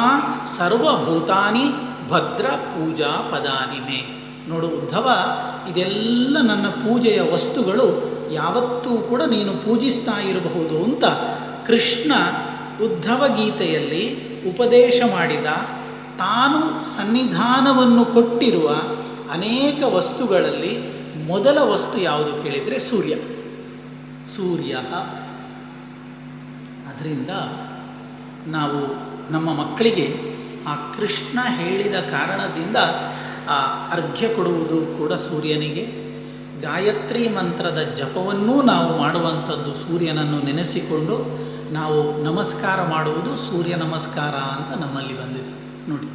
ಸರ್ವಭೂತಾನಿ ಭದ್ರ ಪೂಜಾ ಪದಾನಿ ಮೇ. ನೋಡು ಉದ್ಧವ, ಇದೆಲ್ಲ ನನ್ನ ಪೂಜೆಯ ವಸ್ತುಗಳು, ಯಾವತ್ತೂ ಕೂಡ ನೀನು ಪೂಜಿಸ್ತಾ ಇರಬಹುದು ಅಂತ ಕೃಷ್ಣ ಉದ್ಧವ ಗೀತೆಯಲ್ಲಿ ಉಪದೇಶ ಮಾಡಿದ, ತಾನು ಸನ್ನಿಧಾನವನ್ನು ಕೊಟ್ಟಿರುವ ಅನೇಕ ವಸ್ತುಗಳಲ್ಲಿ ಮೊದಲ ವಸ್ತು ಯಾವುದು ಕೇಳಿದರೆ ಸೂರ್ಯ. ಸೂರ್ಯ. ಅದರಿಂದ ನಾವು ನಮ್ಮ ಮಕ್ಕಳಿಗೆ ಆ ಕೃಷ್ಣ ಹೇಳಿದ ಕಾರಣದಿಂದ ಆ ಅರ್ಘ್ಯ ಕೊಡುವುದು ಕೂಡ ಸೂರ್ಯನಿಗೆ, ಗಾಯತ್ರಿ ಮಂತ್ರದ ಜಪವನ್ನೂ ನಾವು ಮಾಡುವಂಥದ್ದು ಸೂರ್ಯನನ್ನು ನೆನೆಸಿಕೊಂಡು ನಾವು ನಮಸ್ಕಾರ ಮಾಡುವುದು ಸೂರ್ಯ ನಮಸ್ಕಾರ ಅಂತ ನಮ್ಮಲ್ಲಿ ಬಂದಿದೆ. ನೋಡಿ,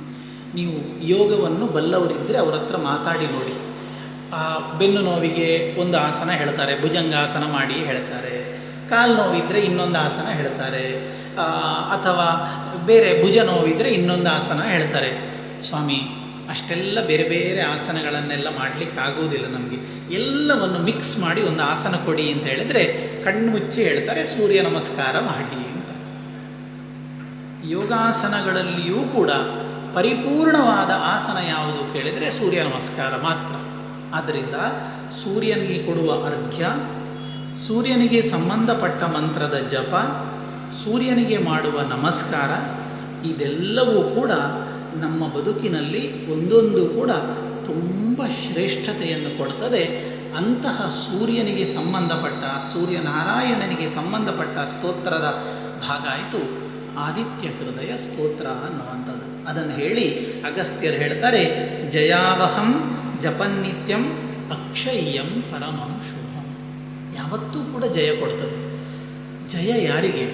ನೀವು ಯೋಗವನ್ನು ಬಲ್ಲವರಿದ್ದರೆ ಅವ್ರ ಹತ್ರ ಮಾತಾಡಿ ನೋಡಿ. ಬೆನ್ನು ನೋವಿಗೆ ಒಂದು ಆಸನ ಹೇಳ್ತಾರೆ, ಭುಜಂಗಾಸನ ಮಾಡಿ ಹೇಳ್ತಾರೆ. ಕಾಲು ನೋವಿದ್ದರೆ ಇನ್ನೊಂದು ಆಸನ ಹೇಳ್ತಾರೆ. ಅಥವಾ ಬೇರೆ ಭುಜ ನೋವಿದ್ರೆ ಇನ್ನೊಂದು ಆಸನ ಹೇಳ್ತಾರೆ. ಸ್ವಾಮಿ, ಅಷ್ಟೆಲ್ಲ ಬೇರೆ ಬೇರೆ ಆಸನಗಳನ್ನೆಲ್ಲ ಮಾಡಲಿಕ್ಕಾಗುವುದಿಲ್ಲ ನಮಗೆ, ಎಲ್ಲವನ್ನು ಮಿಕ್ಸ್ ಮಾಡಿ ಒಂದು ಆಸನ ಕೊಡಿ ಅಂತ ಹೇಳಿದರೆ ಕಣ್ಣು ಮುಚ್ಚಿ ಹೇಳ್ತಾರೆ ಸೂರ್ಯ ನಮಸ್ಕಾರ ಮಾಡಿ ಅಂತ. ಯೋಗಾಸನಗಳಲ್ಲಿಯೂ ಕೂಡ ಪರಿಪೂರ್ಣವಾದ ಆಸನ ಯಾವುದು ಕೇಳಿದರೆ ಸೂರ್ಯ ನಮಸ್ಕಾರ ಮಾತ್ರ. ಆದ್ದರಿಂದ ಸೂರ್ಯನಿಗೆ ಕೊಡುವ ಅರ್ಘ್ಯ, ಸೂರ್ಯನಿಗೆ ಸಂಬಂಧಪಟ್ಟ ಮಂತ್ರದ ಜಪ, ಸೂರ್ಯನಿಗೆ ಮಾಡುವ ನಮಸ್ಕಾರ, ಇದೆಲ್ಲವೂ ಕೂಡ ನಮ್ಮ ಬದುಕಿನಲ್ಲಿ ಒಂದೊಂದು ಕೂಡ ತುಂಬ ಶ್ರೇಷ್ಠತೆಯನ್ನು ಕೊಡ್ತದೆ. ಅಂತಹ ಸೂರ್ಯನಿಗೆ ಸಂಬಂಧಪಟ್ಟ, ಸೂರ್ಯನಾರಾಯಣನಿಗೆ ಸಂಬಂಧಪಟ್ಟ ಸ್ತೋತ್ರದ ಭಾಗ ಆಯಿತು ಆದಿತ್ಯ ಹೃದಯ ಸ್ತೋತ್ರ ಅನ್ನುವಂಥದ್ದು. ಅದನ್ನು ಹೇಳಿ ಅಗಸ್ತ್ಯರು ಹೇಳ್ತಾರೆ, ಜಯಾವಹಂ ಜಪನ್ನಿತ್ಯಂ ಅಕ್ಷಯ್ಯಂ ಪರಮಂ ಶುಭಂ. ಯಾವತ್ತೂ ಕೂಡ ಜಯ ಕೊಡ್ತದೆ. ಜಯ ಯಾರಿಗೆ?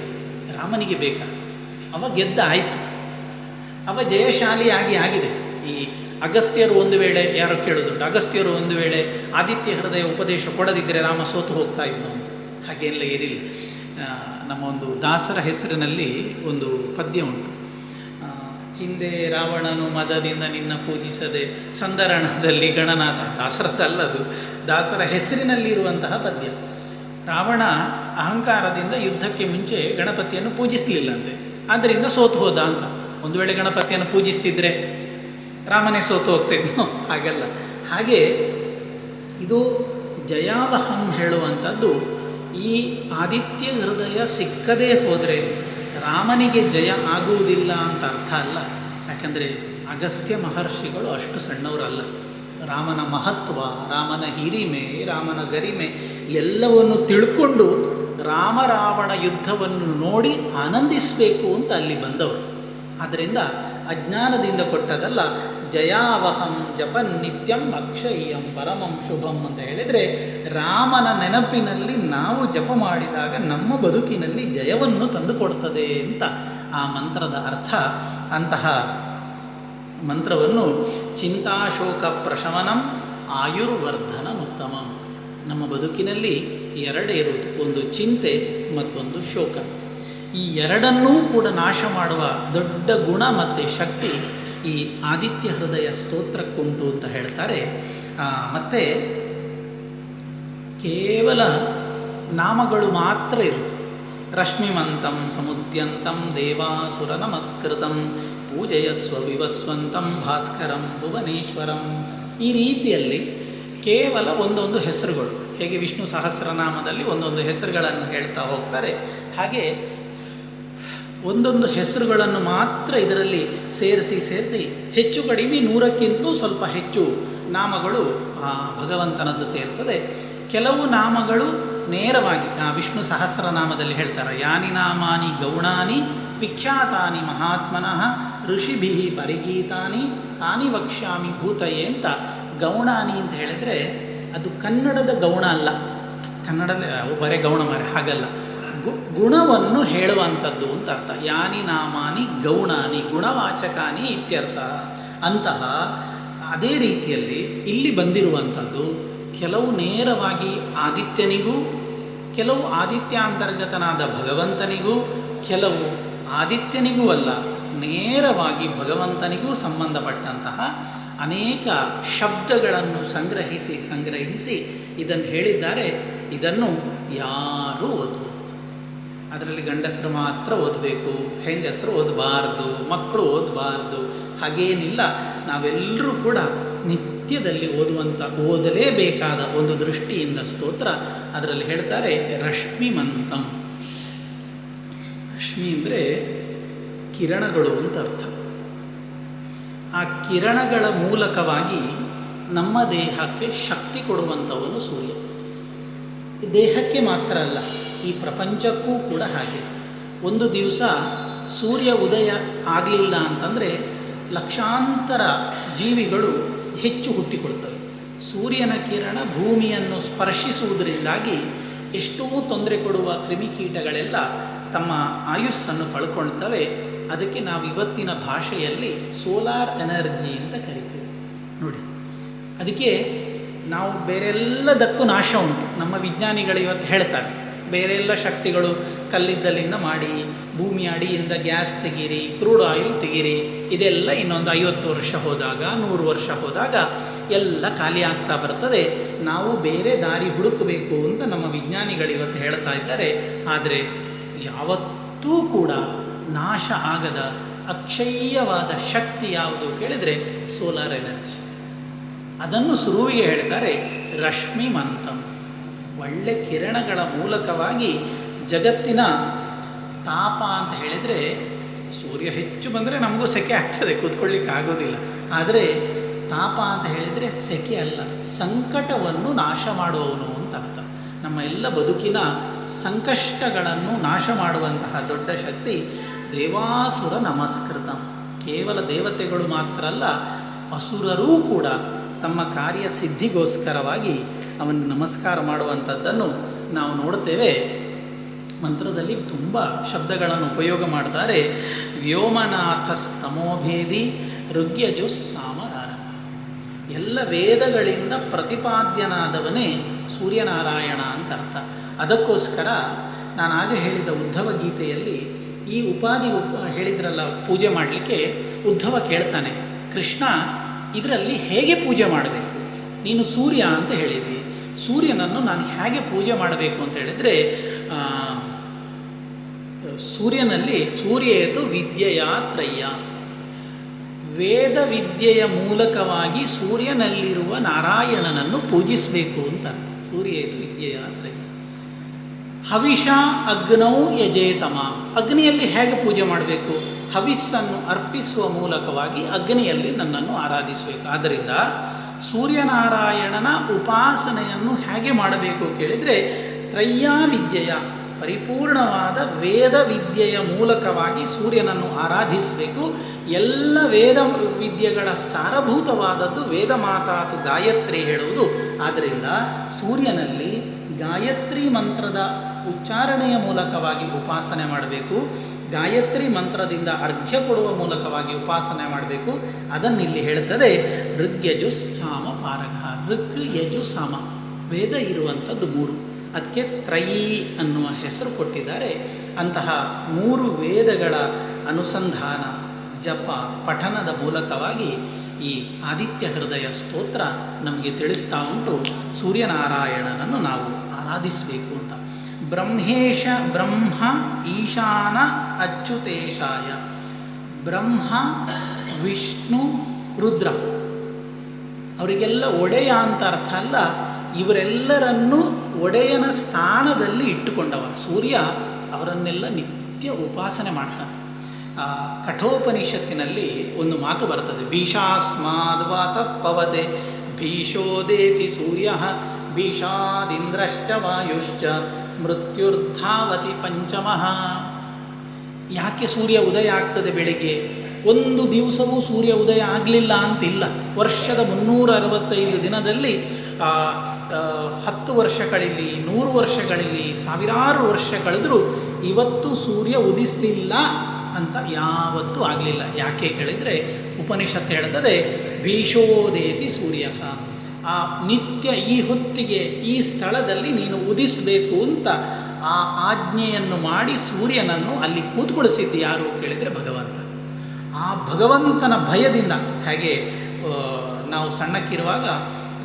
ರಾಮನಿಗೆ ಬೇಕಾ? ಅವ ಗೆದ್ದ ಆಯಿತು, ಅವ ಜಯಶಾಲಿಯಾಗಿ ಆಗಿದೆ. ಈ ಅಗಸ್ತ್ಯರು ಒಂದು ವೇಳೆ, ಯಾರೋ ಕೇಳೋದುಂಟು, ಅಗಸ್ತ್ಯರು ಒಂದು ವೇಳೆ ಆದಿತ್ಯ ಹೃದಯ ಉಪದೇಶ ಕೊಡದಿದ್ದರೆ ರಾಮ ಸೋತು ಹೋಗ್ತಾ ಇದ್ನು ಅಂತ. ಹಾಗೆಲ್ಲ ಏನಿಲ್ಲ. ನಮ್ಮ ಒಂದು ದಾಸರ ಹೆಸರಿನಲ್ಲಿ ಒಂದು ಪದ್ಯ ಉಂಟು. ಹಿಂದೆ ರಾವಣನು ಮದದಿಂದ ನಿನ್ನ ಪೂಜಿಸದೆ ಸಂದರಣದಲ್ಲಿ ಗಣನಾಥ. ದಾಸರದ್ದಲ್ಲದು, ದಾಸರ ಹೆಸರಿನಲ್ಲಿರುವಂತಹ ಪದ್ಯ. ರಾವಣ ಅಹಂಕಾರದಿಂದ ಯುದ್ಧಕ್ಕೆ ಮುಂಚೆ ಗಣಪತಿಯನ್ನು ಪೂಜಿಸಲಿಲ್ಲಂತೆ, ಆದ್ದರಿಂದ ಸೋತು ಹೋದ ಅಂತ. ಒಂದು ವೇಳೆ ಗಣಪತಿಯನ್ನು ಪೂಜಿಸ್ತಿದ್ರೆ ರಾಮನೇ ಸೋತು ಹೋಗ್ತಿದ್ನು, ಹಾಗಲ್ಲ. ಹಾಗೆ ಇದು ಜಯಾವಹಂ ಹೇಳುವಂಥದ್ದು ಈ ಆದಿತ್ಯ ಹೃದಯ ಸಿಕ್ಕದೇ ಹೋದರೆ ರಾಮನಿಗೆ ಜಯ ಆಗುವುದಿಲ್ಲ ಅಂತ ಅರ್ಥ ಅಲ್ಲ. ಯಾಕಂದರೆ ಅಗಸ್ತ್ಯ ಮಹರ್ಷಿಗಳು ಅಷ್ಟು ಸಣ್ಣವರಲ್ಲ. ರಾಮನ ಮಹತ್ವ, ರಾಮನ ಹಿರಿಮೆ, ರಾಮನ ಗರಿಮೆ ಎಲ್ಲವನ್ನು ತಿಳ್ಕೊಂಡು ರಾಮ-ರಾವಣ ಯುದ್ಧವನ್ನು ನೋಡಿ ಆನಂದಿಸಬೇಕು ಅಂತ ಅಲ್ಲಿ ಬಂದವರು. ಆದ್ದರಿಂದ ಅಜ್ಞಾನದಿಂದ ಕೊಟ್ಟದಲ್ಲ. ಜಯಾವಹಂ ಜಪನ್ ನಿತ್ಯಂ ಅಕ್ಷಯ್ಯಂ ಪರಮಂ ಶುಭಂ ಅಂತ ಹೇಳಿದರೆ ರಾಮನ ನೆನಪಿನಲ್ಲಿ ನಾವು ಜಪ ಮಾಡಿದಾಗ ನಮ್ಮ ಬದುಕಿನಲ್ಲಿ ಜಯವನ್ನು ತಂದುಕೊಡ್ತದೆ ಅಂತ ಆ ಮಂತ್ರದ ಅರ್ಥ. ಅಂತಹ ಮಂತ್ರವನ್ನು ಚಿಂತಾಶೋಕ ಪ್ರಶಮನಂ ಆಯುರ್ವರ್ಧನಮುತ್ತಮಂ. ನಮ್ಮ ಬದುಕಿನಲ್ಲಿ ಎರಡೇ ಇರುವುದು, ಒಂದು ಚಿಂತೆ ಮತ್ತೊಂದು ಶೋಕ. ಈ ಎರಡನ್ನೂ ಕೂಡ ನಾಶ ಮಾಡುವ ದೊಡ್ಡ ಗುಣ ಮತ್ತು ಶಕ್ತಿ ಈ ಆದಿತ್ಯ ಹೃದಯ ಸ್ತೋತ್ರಕ್ಕುಂಟು ಅಂತ ಹೇಳ್ತಾರೆ. ಮತ್ತು ಕೇವಲ ನಾಮಗಳು ಮಾತ್ರ ಇರುತ್ತೆ. ರಶ್ಮಿಮಂತಂ ಸಮುದ್ಯಂತಂ ದೇವಾಸುರ ನಮಸ್ಕೃತಂ ಪೂಜಯಸ್ವ ವಿವಸ್ವಂತಂ ಭಾಸ್ಕರಂ ಭುವನೇಶ್ವರಂ. ಈ ರೀತಿಯಲ್ಲಿ ಕೇವಲ ಒಂದೊಂದು ಹೆಸರುಗಳು, ಹೇಗೆ ವಿಷ್ಣು ಸಹಸ್ರನಾಮದಲ್ಲಿ ಒಂದೊಂದು ಹೆಸರುಗಳನ್ನು ಹೇಳ್ತಾ ಹೋಗ್ತಾರೆ, ಹಾಗೆ ಒಂದೊಂದು ಹೆಸರುಗಳನ್ನು ಮಾತ್ರ ಇದರಲ್ಲಿ ಸೇರಿಸಿ ಹೆಚ್ಚು ಕಡಿಮೆ 100ಕ್ಕಿಂತಲೂ ಸ್ವಲ್ಪ ಹೆಚ್ಚು ನಾಮಗಳು ಭಗವಂತನದ್ದು ಸೇರ್ತದೆ. ಕೆಲವು ನಾಮಗಳು ನೇರವಾಗಿ ವಿಷ್ಣು ಸಹಸ್ರನಾಮದಲ್ಲಿ ಹೇಳ್ತಾರೆ, ಯಾನಿ ನಾಮಾನಿ ಗೌಣಾನಿ ವಿಖ್ಯಾತಾನಿ ಮಹಾತ್ಮನಃ ಋಷಿಭಿ ಪರಿಗೀತಾನಿ ತಾನಿ ವಕ್ಷ್ಯಾಮಿ ಭೂತಯೇ ಅಂತ. ಗೌಣಾನಿ ಅಂತ ಹೇಳಿದರೆ ಅದು ಕನ್ನಡದ ಗೌಣ ಅಲ್ಲ, ಕನ್ನಡದಲ್ಲಿ ಬರೇ ಗೌಣ ಹಾಗಲ್ಲ, ಗುಣವನ್ನು ಹೇಳುವಂಥದ್ದು ಅಂತ ಅರ್ಥ. ಯಾನಿ ನಾಮಾನಿ ಗೌಣಾನಿ ಗುಣವಾಚಕಾನಿ ಇತ್ಯರ್ಥ. ಅಂತಹ ಅದೇ ರೀತಿಯಲ್ಲಿ ಇಲ್ಲಿ ಬಂದಿರುವಂಥದ್ದು ಕೆಲವು ನೇರವಾಗಿ ಆದಿತ್ಯನಿಗೂ, ಕೆಲವು ಆದಿತ್ಯಾಂತರ್ಗತನಾದ ಭಗವಂತನಿಗೂ, ಕೆಲವು ಆದಿತ್ಯನಿಗೂ ಅಲ್ಲ ನೇರವಾಗಿ ಭಗವಂತನಿಗೂ ಸಂಬಂಧಪಟ್ಟಂತಹ ಅನೇಕ ಶಬ್ದಗಳನ್ನು ಸಂಗ್ರಹಿಸಿ ಇದನ್ನು ಹೇಳಿದ್ದಾರೆ. ಇದನ್ನು ಯಾರೂ ಓದಬಹುದು. ಅದರಲ್ಲಿ ಗಂಡಸರು ಮಾತ್ರ ಓದಬೇಕು, ಹೆಂಗಸರು ಓದಬಾರ್ದು, ಮಕ್ಕಳು ಓದಬಾರ್ದು, ಹಾಗೇನಿಲ್ಲ. ನಾವೆಲ್ಲರೂ ಕೂಡ ನಿತ್ಯದಲ್ಲಿ ಓದಲೇಬೇಕಾದ ಒಂದು ದೃಷ್ಟಿಯಿಂದ ಸ್ತೋತ್ರ. ಅದರಲ್ಲಿ ಹೇಳ್ತಾರೆ ರಶ್ಮಿಮಂತಂ. ರಶ್ಮಿ ಅಂದರೆ ಕಿರಣಗಳು ಅಂತ ಅರ್ಥ. ಆ ಕಿರಣಗಳ ಮೂಲಕವಾಗಿ ನಮ್ಮ ದೇಹಕ್ಕೆ ಶಕ್ತಿ ಕೊಡುವಂಥವನು ಸೂರ್ಯ. ದೇಹಕ್ಕೆ ಮಾತ್ರ ಅಲ್ಲ, ಈ ಪ್ರಪಂಚಕ್ಕೂ ಕೂಡ ಹಾಗೆ. ಒಂದು ದಿವಸ ಸೂರ್ಯ ಉದಯ ಆಗಲಿಲ್ಲ ಅಂತಂದರೆ ಲಕ್ಷಾಂತರ ಜೀವಿಗಳು ಹೆಚ್ಚು ಹುಟ್ಟಿಕೊಳ್ತವೆ. ಸೂರ್ಯನ ಕಿರಣ ಭೂಮಿಯನ್ನು ಸ್ಪರ್ಶಿಸುವುದರಿಂದಾಗಿ ಎಷ್ಟೋ ತೊಂದರೆ ಕೊಡುವ ಕ್ರಿಮಿಕೀಟಗಳೆಲ್ಲ ತಮ್ಮ ಆಯುಸ್ಸನ್ನು ಕಳ್ಕೊಳ್ತವೆ. ಅದಕ್ಕೆ ನಾವು ಇವತ್ತಿನ ಭಾಷೆಯಲ್ಲಿ ಸೋಲಾರ್ ಎನರ್ಜಿ ಅಂತ ಕರಿತೇವೆ ನೋಡಿ. ಅದಕ್ಕೆ ನಾವು ಬೇರೆಲ್ಲದಕ್ಕೂ ನಾಶ ಉಂಟು. ನಮ್ಮ ವಿಜ್ಞಾನಿಗಳು ಇವತ್ತು ಹೇಳ್ತಾರೆ ಬೇರೆಲ್ಲ ಶಕ್ತಿಗಳು ಕಲ್ಲಿದ್ದಲಿಂದ ಮಾಡಿ, ಭೂಮಿ ಅಡಿಯಿಂದ ಗ್ಯಾಸ್ ತೆಗೀರಿ, ಕ್ರೂಡ್ ಆಯಿಲ್ ತೆಗೀರಿ, ಇದೆಲ್ಲ ಇನ್ನೊಂದು 50 ವರ್ಷ ಹೋದಾಗ, 100 ವರ್ಷ ಹೋದಾಗ ಎಲ್ಲ ಖಾಲಿ ಆಗ್ತಾ ಬರ್ತದೆ. ನಾವು ಬೇರೆ ದಾರಿ ಹುಡುಕಬೇಕು ಅಂತ ನಮ್ಮ ವಿಜ್ಞಾನಿಗಳು ಇವತ್ತು ಹೇಳ್ತಾ ಇದ್ದಾರೆ. ಆದರೆ ಯಾವತ್ತೂ ಕೂಡ ನಾಶ ಆಗದ ಅಕ್ಷಯ್ಯವಾದ ಶಕ್ತಿ ಯಾವುದು ಕೇಳಿದರೆ ಸೋಲಾರ್ ಎನರ್ಜಿ. ಅದನ್ನು ಸುರುವಿಗೆ ಹೇಳ್ತಾರೆ ರಶ್ಮಿಮಂತಂ. ಒಳ್ಳೆ ಕಿರಣಗಳ ಮೂಲಕವಾಗಿ ಜಗತ್ತಿನ ತಾಪ ಅಂತ ಹೇಳಿದರೆ, ಸೂರ್ಯ ಹೆಚ್ಚು ಬಂದರೆ ನಮಗೂ ಸೆಕೆ ಆಗ್ತದೆ, ಕೂತ್ಕೊಳ್ಳಿಕ್ಕೆ ಆಗೋದಿಲ್ಲ. ಆದರೆ ತಾಪ ಅಂತ ಹೇಳಿದರೆ ಸೆಕೆ ಅಲ್ಲ, ಸಂಕಟವನ್ನು ನಾಶ ಮಾಡುವವನು ಅಂತ ಅರ್ಥ. ನಮ್ಮ ಎಲ್ಲ ಬದುಕಿನ ಸಂಕಷ್ಟಗಳನ್ನು ನಾಶ ಮಾಡುವಂತಹ ದೊಡ್ಡ ಶಕ್ತಿ ದೇವಾಸುರ ನಮಸ್ಕೃತ. ಕೇವಲ ದೇವತೆಗಳು ಮಾತ್ರ ಅಲ್ಲ, ಅಸುರರೂ ಕೂಡ ತಮ್ಮ ಕಾರ್ಯ ಸಿದ್ಧಿಗೋಸ್ಕರವಾಗಿ ಅವನು ನಮಸ್ಕಾರ ಮಾಡುವಂಥದ್ದನ್ನು ನಾವು ನೋಡ್ತೇವೆ. ಮಂತ್ರದಲ್ಲಿ ತುಂಬ ಶಬ್ದಗಳನ್ನು ಉಪಯೋಗ ಮಾಡ್ತಾರೆ. ವ್ಯೋಮನಾಥಸ್ತಮೋಭೇದಿ ಋಗ್ಯಜುಸ್ ಸಾಮಧಾನ. ಎಲ್ಲ ವೇದಗಳಿಂದ ಪ್ರತಿಪಾದ್ಯನಾದವನೇ ಸೂರ್ಯನಾರಾಯಣ ಅಂತ ಅರ್ಥ. ಅದಕ್ಕೋಸ್ಕರ ನಾನು ಆಗ ಹೇಳಿದ ಉದ್ಧವ ಗೀತೆಯಲ್ಲಿ ಈ ಉಪಾಧಿ ಹೇಳಿದ್ರಲ್ಲ ಪೂಜೆ ಮಾಡಲಿಕ್ಕೆ, ಉದ್ಧವ ಕೇಳ್ತಾನೆ, ಕೃಷ್ಣ ಇದರಲ್ಲಿ ಹೇಗೆ ಪೂಜೆ ಮಾಡಬೇಕು? ನೀನು ಸೂರ್ಯ ಅಂತ ಹೇಳಿದ್ವಿ, ಸೂರ್ಯನನ್ನು ನಾನು ಹೇಗೆ ಪೂಜೆ ಮಾಡಬೇಕು ಅಂತ ಹೇಳಿದರೆ, ಸೂರ್ಯನಲ್ಲಿ ಸೂರ್ಯೇತು ವಿದ್ಯೆಯ ತ್ರಯ್ಯ, ವೇದ ವಿದ್ಯೆಯ ಮೂಲಕವಾಗಿ ಸೂರ್ಯನಲ್ಲಿರುವ ನಾರಾಯಣನನ್ನು ಪೂಜಿಸಬೇಕು ಅಂತ ಅರ್ಥ. ಸೂರ್ಯೇತು ವಿದ್ಯೆಯ ತ್ರಯ್ಯ. ಹವಿಷ ಅಗ್ನೌ ಯಜೇತಮ, ಅಗ್ನಿಯಲ್ಲಿ ಹೇಗೆ ಪೂಜೆ ಮಾಡಬೇಕು? ಹವಿಸ್ಸನ್ನು ಅರ್ಪಿಸುವ ಮೂಲಕವಾಗಿ ಅಗ್ನಿಯಲ್ಲಿ ನನ್ನನ್ನು ಆರಾಧಿಸಬೇಕು. ಆದ್ದರಿಂದ ಸೂರ್ಯನಾರಾಯಣನ ಉಪಾಸನೆಯನ್ನು ಹೇಗೆ ಮಾಡಬೇಕು ಕೇಳಿದರೆ, ತ್ರಯ್ಯಾ ವಿದ್ಯೆಯ, ಪರಿಪೂರ್ಣವಾದ ವೇದ ವಿದ್ಯೆಯ ಮೂಲಕವಾಗಿ ಸೂರ್ಯನನ್ನು ಆರಾಧಿಸಬೇಕು. ಎಲ್ಲ ವೇದ ವಿದ್ಯೆಗಳ ಸಾರಭೂತವಾದದ್ದು ವೇದ ಮಾತಾತು ಗಾಯತ್ರಿ ಹೇಳುವುದು. ಆದ್ದರಿಂದ ಸೂರ್ಯನಲ್ಲಿ ಗಾಯತ್ರಿ ಮಂತ್ರದ ಉಚ್ಚಾರಣೆಯ ಮೂಲಕವಾಗಿ ಉಪಾಸನೆ ಮಾಡಬೇಕು. ಗಾಯತ್ರಿ ಮಂತ್ರದಿಂದ ಅರ್ಘ್ಯ ಕೊಡುವ ಮೂಲಕವಾಗಿ ಉಪಾಸನೆ ಮಾಡಬೇಕು. ಅದನ್ನಿಲ್ಲಿ ಹೇಳ್ತದೆ ಋಗ್ಯಜು ಸಾಮ ಪಾರಗ. ಋಕ್ ಯಜು ಸಾಮ ವೇದ ಇರುವಂಥದ್ದು 3, ಅದಕ್ಕೆ ತ್ರಯೀ ಅನ್ನುವ ಹೆಸರು ಕೊಟ್ಟಿದ್ದಾರೆ. ಅಂತಹ 3 ವೇದಗಳ ಅನುಸಂಧಾನ, ಜಪ, ಪಠನದ ಮೂಲಕವಾಗಿ ಈ ಆದಿತ್ಯ ಹೃದಯ ಸ್ತೋತ್ರ ನಮಗೆ ತಿಳಿಸ್ತಾ ಉಂಟು ಸೂರ್ಯನಾರಾಯಣನನ್ನು ನಾವು ಆರಾಧಿಸಬೇಕು ಅಂತ. ಬ್ರಹ್ಮ ಈಶಾನ ಅಚ್ಯುತೇಶಾಯ. ಬ್ರಹ್ಮ, ವಿಷ್ಣು, ರುದ್ರ ಅವರಿಗೆಲ್ಲ ಒಡೆಯ ಅಂತ ಅರ್ಥ ಅಲ್ಲ, ಇವರೆಲ್ಲರನ್ನೂ ಒಡೆಯನ ಸ್ಥಾನದಲ್ಲಿ ಇಟ್ಟುಕೊಂಡವ ಸೂರ್ಯ. ಅವರನ್ನೆಲ್ಲ ನಿತ್ಯ ಉಪಾಸನೆ ಮಾಡ್ತಾನೆ. ಕಠೋಪನಿಷತ್ತಿನಲ್ಲಿ ಒಂದು ಮಾತು ಬರ್ತದೆ, ಭೀಷಾಸ್ಮಾದ್ವಾತ ಪವತೆ ಭೀಷೋದೇತಿ ಸೂರ್ಯ ಭೀಷಾದಿಂದ್ರಶ್ಚ ವಾಯುಶ್ಚ ಮೃತ್ಯುರ್ಧಾವತಿ ಪಂಚಮಃ. ಯಾಕೆ ಸೂರ್ಯ ಉದಯ ಆಗ್ತದೆ ಬೆಳಿಗ್ಗೆ? ಒಂದು ದಿವಸವೂ ಸೂರ್ಯ ಉದಯ ಆಗಲಿಲ್ಲ ಅಂತಿಲ್ಲ. ವರ್ಷದ 365 ದಿನದಲ್ಲಿ 10 ವರ್ಷ ಕಳೀಲಿ, 100 ವರ್ಷ ಕಳೀಲಿ, ಸಾವಿರಾರು ವರ್ಷ ಕಳೆದರೂ ಇವತ್ತು ಸೂರ್ಯ ಉದಿಸಲಿಲ್ಲ ಅಂತ ಯಾವತ್ತೂ ಆಗಲಿಲ್ಲ. ಯಾಕೆ ಕೇಳಿದರೆ ಉಪನಿಷತ್ತು ಹೇಳ್ತದೆ ಭೀಷೋದೇತಿ ಸೂರ್ಯ. ಆ ನಿತ್ಯ ಈ ಹೊತ್ತಿಗೆ ಈ ಸ್ಥಳದಲ್ಲಿ ನೀನು ಉದಿಸಬೇಕು ಅಂತ ಆ ಆಜ್ಞೆಯನ್ನು ಮಾಡಿ ಸೂರ್ಯನನ್ನು ಅಲ್ಲಿ ಕೂತ್ಕೊಳಿಸಿದ್ದು ಯಾರು ಕೇಳಿದರೆ ಭಗವಂತ. ಆ ಭಗವಂತನ ಭಯದಿಂದ, ಹಾಗೆ ನಾವು ಸಣ್ಣಕ್ಕಿರುವಾಗ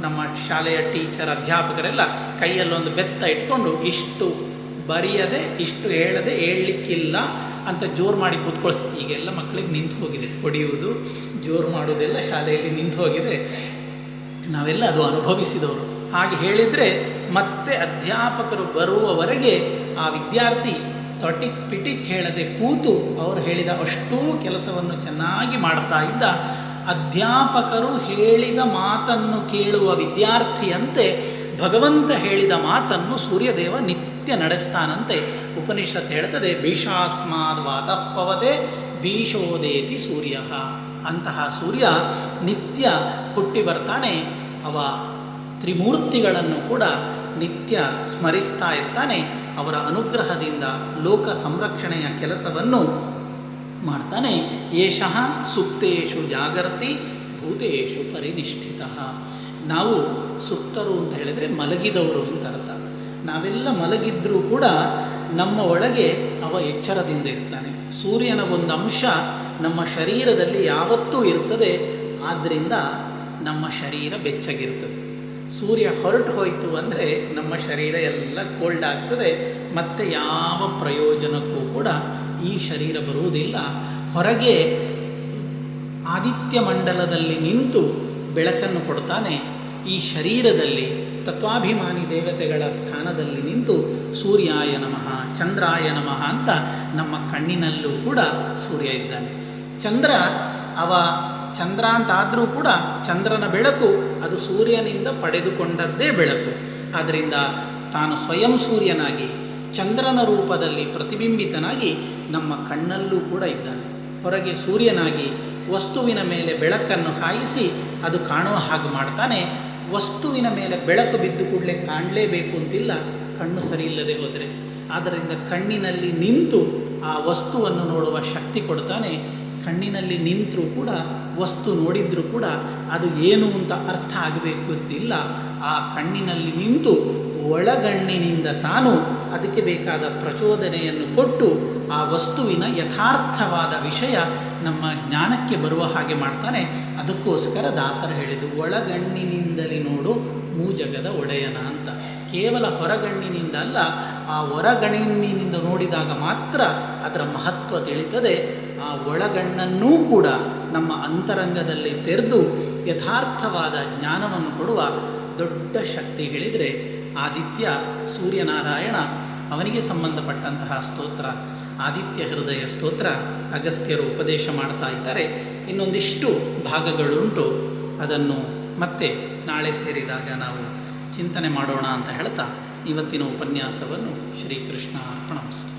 ನಮ್ಮ ಶಾಲೆಯ ಟೀಚರ್, ಅಧ್ಯಾಪಕರೆಲ್ಲ ಕೈಯಲ್ಲೊಂದು ಬೆತ್ತ ಇಟ್ಕೊಂಡು ಇಷ್ಟು ಬರೆಯದೆ ಇಷ್ಟು ಹೇಳದೆ ಹೇಳಲಿಕ್ಕಿಲ್ಲ ಅಂತ ಜೋರು ಮಾಡಿ ಕೂತ್ಕೊಳಿಸಿ. ಈಗೆಲ್ಲ ಮಕ್ಕಳಿಗೆ ನಿಂತು ಹೋಗಿದೆ, ಹೊಡೆಯುವುದು ಜೋರು ಮಾಡೋದೆಲ್ಲ ಶಾಲೆಯಲ್ಲಿ ನಿಂತು ಹೋಗಿದೆ. ನಾವೆಲ್ಲ ಅದು ಅನುಭವಿಸಿದವರು. ಹಾಗೆ ಹೇಳಿದರೆ ಮತ್ತೆ ಅಧ್ಯಾಪಕರು ಬರುವವರೆಗೆ ಆ ವಿದ್ಯಾರ್ಥಿ ತೊಟಿಕ್ ಪಿಟಿಕ್ ಹೇಳದೆ ಕೂತು ಅವರು ಹೇಳಿದ ಅಷ್ಟೂ ಕೆಲಸವನ್ನು ಚೆನ್ನಾಗಿ ಮಾಡ್ತಾ ಇದ್ದ. ಅಧ್ಯಾಪಕರು ಹೇಳಿದ ಮಾತನ್ನು ಕೇಳುವ ವಿದ್ಯಾರ್ಥಿಯಂತೆ ಭಗವಂತ ಹೇಳಿದ ಮಾತನ್ನು ಸೂರ್ಯದೇವ ನಿತ್ಯ ನಡೆಸ್ತಾನಂತೆ. ಉಪನಿಷತ್ ಹೇಳ್ತದೆ ಭೀಷಾಸ್ಮಾದ್ ವಾತಃ ಪವತೆ ಭೀಷೋದೇತಿ ಸೂರ್ಯ. ಅಂತಹ ಸೂರ್ಯ ನಿತ್ಯ ಹುಟ್ಟಿ ಬರ್ತಾನೆ. ಅವ ತ್ರಿಮೂರ್ತಿಗಳನ್ನು ಕೂಡ ನಿತ್ಯ ಸ್ಮರಿಸ್ತಾ ಇರ್ತಾನೆ. ಅವರ ಅನುಗ್ರಹದಿಂದ ಲೋಕ ಸಂರಕ್ಷಣೆಯ ಕೆಲಸವನ್ನು ಮಾಡ್ತಾನೆ. ಏಷಃ ಸುಪ್ತೇಷು ಜಾಗರ್ತಿ ಭೂತೇಷು ಪರಿನಿಷ್ಠಿತಃ. ನಾವು ಸುಪ್ತರು ಅಂತ ಹೇಳಿದರೆ ಮಲಗಿದವರು ಅಂತ ಅರ್ಥ. ನಾವೆಲ್ಲ ಮಲಗಿದ್ರೂ ಕೂಡ ನಮ್ಮ ಒಳಗೆ ಅವ ಎಚ್ಚರದಿಂದ ಇರ್ತಾನೆ. ಸೂರ್ಯನ ಒಂದು ಅಂಶ ನಮ್ಮ ಶರೀರದಲ್ಲಿ ಯಾವತ್ತೂ ಇರ್ತದೆ. ಆದ್ದರಿಂದ ನಮ್ಮ ಶರೀರ ಬೆಚ್ಚಗಿರ್ತದೆ. ಸೂರ್ಯ ಹೊರಟು ಹೋಯಿತು ಅಂದರೆ ನಮ್ಮ ಶರೀರ ಎಲ್ಲ ಕೋಲ್ಡ್ ಆಗ್ತದೆ. ಮತ್ತು ಯಾವ ಪ್ರಯೋಜನಕ್ಕೂ ಕೂಡ ಈ ಶರೀರ ಬರುವುದಿಲ್ಲ. ಹೊರಗೆ ಆದಿತ್ಯ ಮಂಡಲದಲ್ಲಿ ನಿಂತು ಬೆಳಕನ್ನು ಕೊಡ್ತಾನೆ. ಈ ಶರೀರದಲ್ಲಿ ತತ್ವಾಭಿಮಾನಿ ದೇವತೆಗಳ ಸ್ಥಾನದಲ್ಲಿ ನಿಂತು ಸೂರ್ಯಾಯ ನಮಃ ಚಂದ್ರಾಯ ನಮಃ ಅಂತ ನಮ್ಮ ಕಣ್ಣಿನಲ್ಲೂ ಕೂಡ ಸೂರ್ಯ ಇದ್ದಾನೆ. ಚಂದ್ರ ಅಂತಾದರೂ ಕೂಡ ಚಂದ್ರನ ಬೆಳಕು ಅದು ಸೂರ್ಯನಿಂದ ಪಡೆದುಕೊಂಡದ್ದೇ ಬೆಳಕು. ಆದ್ದರಿಂದ ತಾನು ಸ್ವಯಂ ಸೂರ್ಯನಾಗಿ ಚಂದ್ರನ ರೂಪದಲ್ಲಿ ಪ್ರತಿಬಿಂಬಿತನಾಗಿ ನಮ್ಮ ಕಣ್ಣಲ್ಲೂ ಕೂಡ ಇದ್ದಾನೆ. ಹೊರಗೆ ಸೂರ್ಯನಾಗಿ ವಸ್ತುವಿನ ಮೇಲೆ ಬೆಳಕನ್ನು ಹಾಯಿಸಿ ಅದು ಕಾಣುವ ಹಾಗೆ ಮಾಡ್ತಾನೆ. ವಸ್ತುವಿನ ಮೇಲೆ ಬೆಳಕು ಬಿದ್ದು ಕೂಡಲೇ ಕಾಣಲೇಬೇಕು ಅಂತಿಲ್ಲ, ಕಣ್ಣು ಸರಿ ಇಲ್ಲದೆ ಹೋದರೆ. ಆದ್ದರಿಂದ ಕಣ್ಣಿನಲ್ಲಿ ನಿಂತು ಆ ವಸ್ತುವನ್ನು ನೋಡುವ ಶಕ್ತಿ ಕೊಡ್ತಾನೆ. ಕಣ್ಣಿನಲ್ಲಿ ನಿಂತರೂ ಕೂಡ ವಸ್ತು ನೋಡಿದರೂ ಕೂಡ ಅದು ಏನು ಅಂತ ಅರ್ಥ ಆಗಬೇಕು ಅಂತಿಲ್ಲ. ಆ ಕಣ್ಣಿನಲ್ಲಿ ನಿಂತು ಒಳಗಣ್ಣಿನಿಂದ ತಾನು ಅದಕ್ಕೆ ಬೇಕಾದ ಪ್ರಚೋದನೆಯನ್ನು ಕೊಟ್ಟು ಆ ವಸ್ತುವಿನ ಯಥಾರ್ಥವಾದ ವಿಷಯ ನಮ್ಮ ಜ್ಞಾನಕ್ಕೆ ಬರುವ ಹಾಗೆ ಮಾಡ್ತಾನೆ. ಅದಕ್ಕೋಸ್ಕರ ದಾಸರು ಹೇಳಿದ್ದು ಒಳಗಣ್ಣಿನಿಂದಲೇ ನೋಡು ಮೂಜಗದ ಒಡೆಯನ ಅಂತ. ಕೇವಲ ಹೊರಗಣ್ಣಿನಿಂದ ಅಲ್ಲ, ಆ ಹೊರಗಣ್ಣಿನಿಂದ ನೋಡಿದಾಗ ಮಾತ್ರ ಅದರ ಮಹತ್ವ ತಿಳಿತದೆ. ಆ ಒಳಗಣ್ಣನ್ನೂ ಕೂಡ ನಮ್ಮ ಅಂತರಂಗದಲ್ಲಿ ತೆರೆದು ಯಥಾರ್ಥವಾದ ಜ್ಞಾನವನ್ನು ಕೊಡುವ ದೊಡ್ಡ ಶಕ್ತಿ ಹೇಳಿದರೆ ಆದಿತ್ಯ ಸೂರ್ಯನಾರಾಯಣ. ಅವನಿಗೆ ಸಂಬಂಧಪಟ್ಟಂತಹ ಸ್ತೋತ್ರ ಆದಿತ್ಯ ಹೃದಯ ಸ್ತೋತ್ರ ಅಗಸ್ತ್ಯರು ಉಪದೇಶ ಮಾಡ್ತಾ ಇದ್ದಾರೆ. ಇನ್ನೊಂದಿಷ್ಟು ಭಾಗಗಳುಂಟು, ಅದನ್ನು ಮತ್ತೆ ನಾಳೆ ಸೇರಿದಾಗ ನಾವು ಚಿಂತನೆ ಮಾಡೋಣ ಅಂತ ಹೇಳ್ತಾ ಇವತ್ತಿನ ಉಪನ್ಯಾಸವನ್ನು ಶ್ರೀಕೃಷ್ಣ ಅರ್ಪಣಮಸ್ತು.